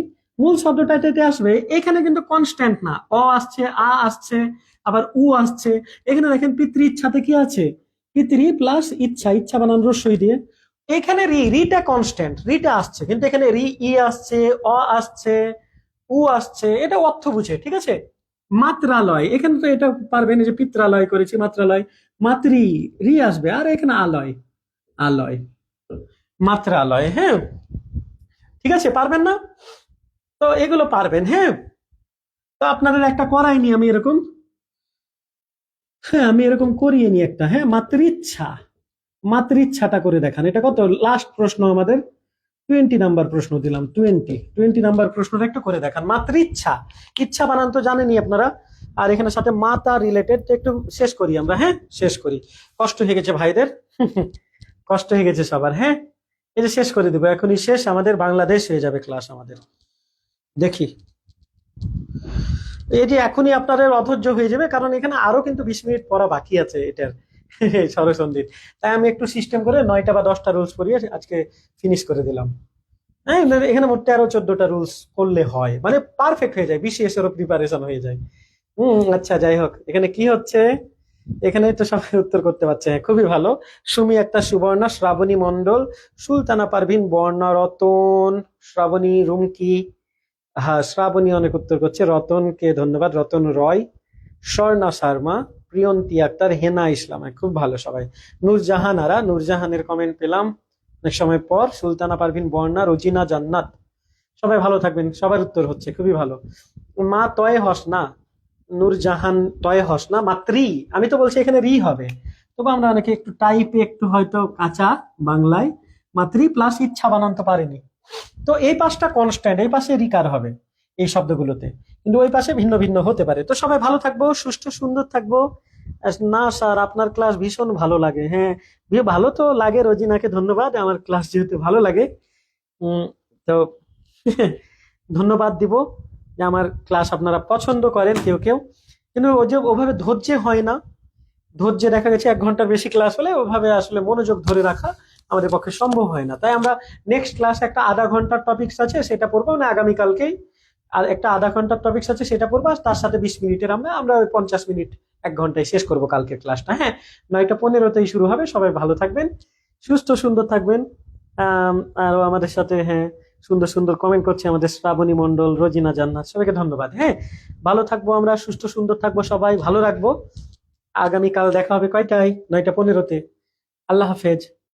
মূল শব্দটা এটাতে আসবে, এখানে কিন্তু কনস্ট্যান্ট না, অ আসছে, আ আসছে, আবার উ আসছে। এখানে দেখেন পিতৃচ্ছাতে কি আছে, পিতৃ প্লাস ইচ্ছা, ইচ্ছা বানান রস্যই দিয়ে। এখানে রিটা কনস্ট্যান্ট, রিটা আসছে, কিন্তু এখানে রি ই আসছে, অ আসছে, উ আসছে, এটা অর্থ বুঝে, ঠিক আছে। মাত্রালয়, এখানে তো এটা পারবেন, যে পিত্রালয় করেছি, মাত্রালয়, মাতৃ, রি আসবে, আর এখানে আলয়, আলয়, মাত্রালয়, হ্যাঁ, ঠিক আছে, পারবেন না? তো এগুলো পারবেন, হ্যাঁ। তো আপনাদের একটা করাইনি আমি এরকম, হ্যাঁ আমি এরকম করিয়ে নি একটা, হ্যাঁ, মাতৃচ্ছা, মাতৃচ্ছাটা করে দেখান। এটা কত লাস্ট প্রশ্ন আমাদের, 20 নাম্বার প্রশ্ন দিলাম, 20 নাম্বার প্রশ্নটা একটু করে দেখান। মাতৃচ্ছা, ইচ্ছা বানান তো জানেনই আপনারা, আর এখানে সাথে মাতা রিলেটেড, একটু শেষ করি আমরা, হ্যাঁ শেষ করি, কষ্ট হয়ে গেছে ভাইদের কষ্ট হয়ে গেছে সবার, হ্যাঁ। এই যে শেষ করে দেবো, এখনই শেষ, আমাদের বাংলাদেশ হয়ে যাবে ক্লাস আমাদের, দেখি। এটি এখনই আপনাদের অধৈর্য হয়ে যাবে, কারণ এখানে আরো কিন্তু 20 মিনিট পড়া বাকি আছে এটার সরসন্ধির। তাই আমি একটু সিস্টেম করে 9টা বা 10টা রুলস করিয়ে আজকে ফিনিশ করে দিলাম। হ্যাঁ, এখানে মোট 13-14টা রুলস করলে হয়, মানে পারফেক্ট হয়ে যায়, বিসিএস এরও প্রিপারেশন হয়ে যায়। আচ্ছা, যাই হোক, এখানে কি হচ্ছে, এখানে তো সবাই উত্তর করতে পারছে, হ্যাঁ, খুবই ভালো। সুমি একটা সুবর্ণা, শ্রাবণী মন্ডল, সুলতানা পারভিন, বর্ণা, রতন, শ্রাবণী, রুমকি, হ্যাঁ শ্রাবণী অনেক উত্তর করছে, রতনকে ধন্যবাদ, রতন রয়, স্বর্ণা শর্মা, প্রিয়ন্তী আক্তার, হেনা ইসলাম, খুব ভালো সবাই। নূরজাহান আরা, নূরজাহানের কমেন্ট পেলাম অনেক সময় পর, সুলতানা পারভিন, বর্ণা, রোজিনা জান্নাত, সবাই ভালো থাকবেন, সবার উত্তর হচ্ছে, খুবই ভালো। মা তয় হস না, নূরজাহান তয় হস না, মাতৃ, আমি তো বলছি এখানে রি হবে, তবে আমরা অনেকে একটু টাইপে একটু হয়তো কাঁচা বাংলায় মাতৃ প্লাস ইচ্ছা বানান তো পারেনি। তো এই পাশটা কনস্ট্যান্ট, এই পাশে রিকার হবে এই শব্দগুলোতে, কিন্তু ওই পাশে ভিন্ন ভিন্ন হতে পারে। তো সবাই ভালো থাকবো, সুষ্ঠু সুন্দর থাকবো। না স্যার, আপনার ক্লাস ভীষণ ভালো লাগে, হ্যাঁ ভালো তো লাগে, রোজিনাকে ধন্যবাদ, আমার ক্লাস যেহেতু ভালো লাগে। তো ধন্যবাদ দিব যে আমার ক্লাস আপনারা পছন্দ করেন কেউ কেউ, কিন্তু ওই যে ওভাবে ধৈর্য হয় না, ধৈর্য দেখা গেছে 1 ঘন্টার বেশি ক্লাস হলে ওভাবে আসলে মনোযোগ ধরে রাখা আমাদের পক্ষে সম্ভব হয় না। তাই আমরা নেক্সট ক্লাস একটা আধা ঘন্টার টপিকস আছে সেটা পড়বো, না আগামীকালকেই, আর একটা আধা ঘন্টার টপিকস আছে সেটা পড়বো, আর তার সাথে 20 মিনিটের আমরা ওই 50 মিনিট 1 ঘন্টায় শেষ করবো কালকের ক্লাসটা, হ্যাঁ। 9টা 15তেই শুরু হবে, সবাই ভালো থাকবেন, সুস্থ সুন্দর থাকবেন। আরো আমাদের সাথে, হ্যাঁ, সুন্দর সুন্দর কমেন্ট করছে আমাদের শ্রাবণী মন্ডল, রোজিনা জান্নাত, সবাইকে ধন্যবাদ, হ্যাঁ। ভালো থাকবো আমরা, সুস্থ সুন্দর থাকবো, সবাই ভালো রাখবো। আগামীকাল দেখা হবে কয়টায়? 9:15-তে। আল্লাহ হাফেজ।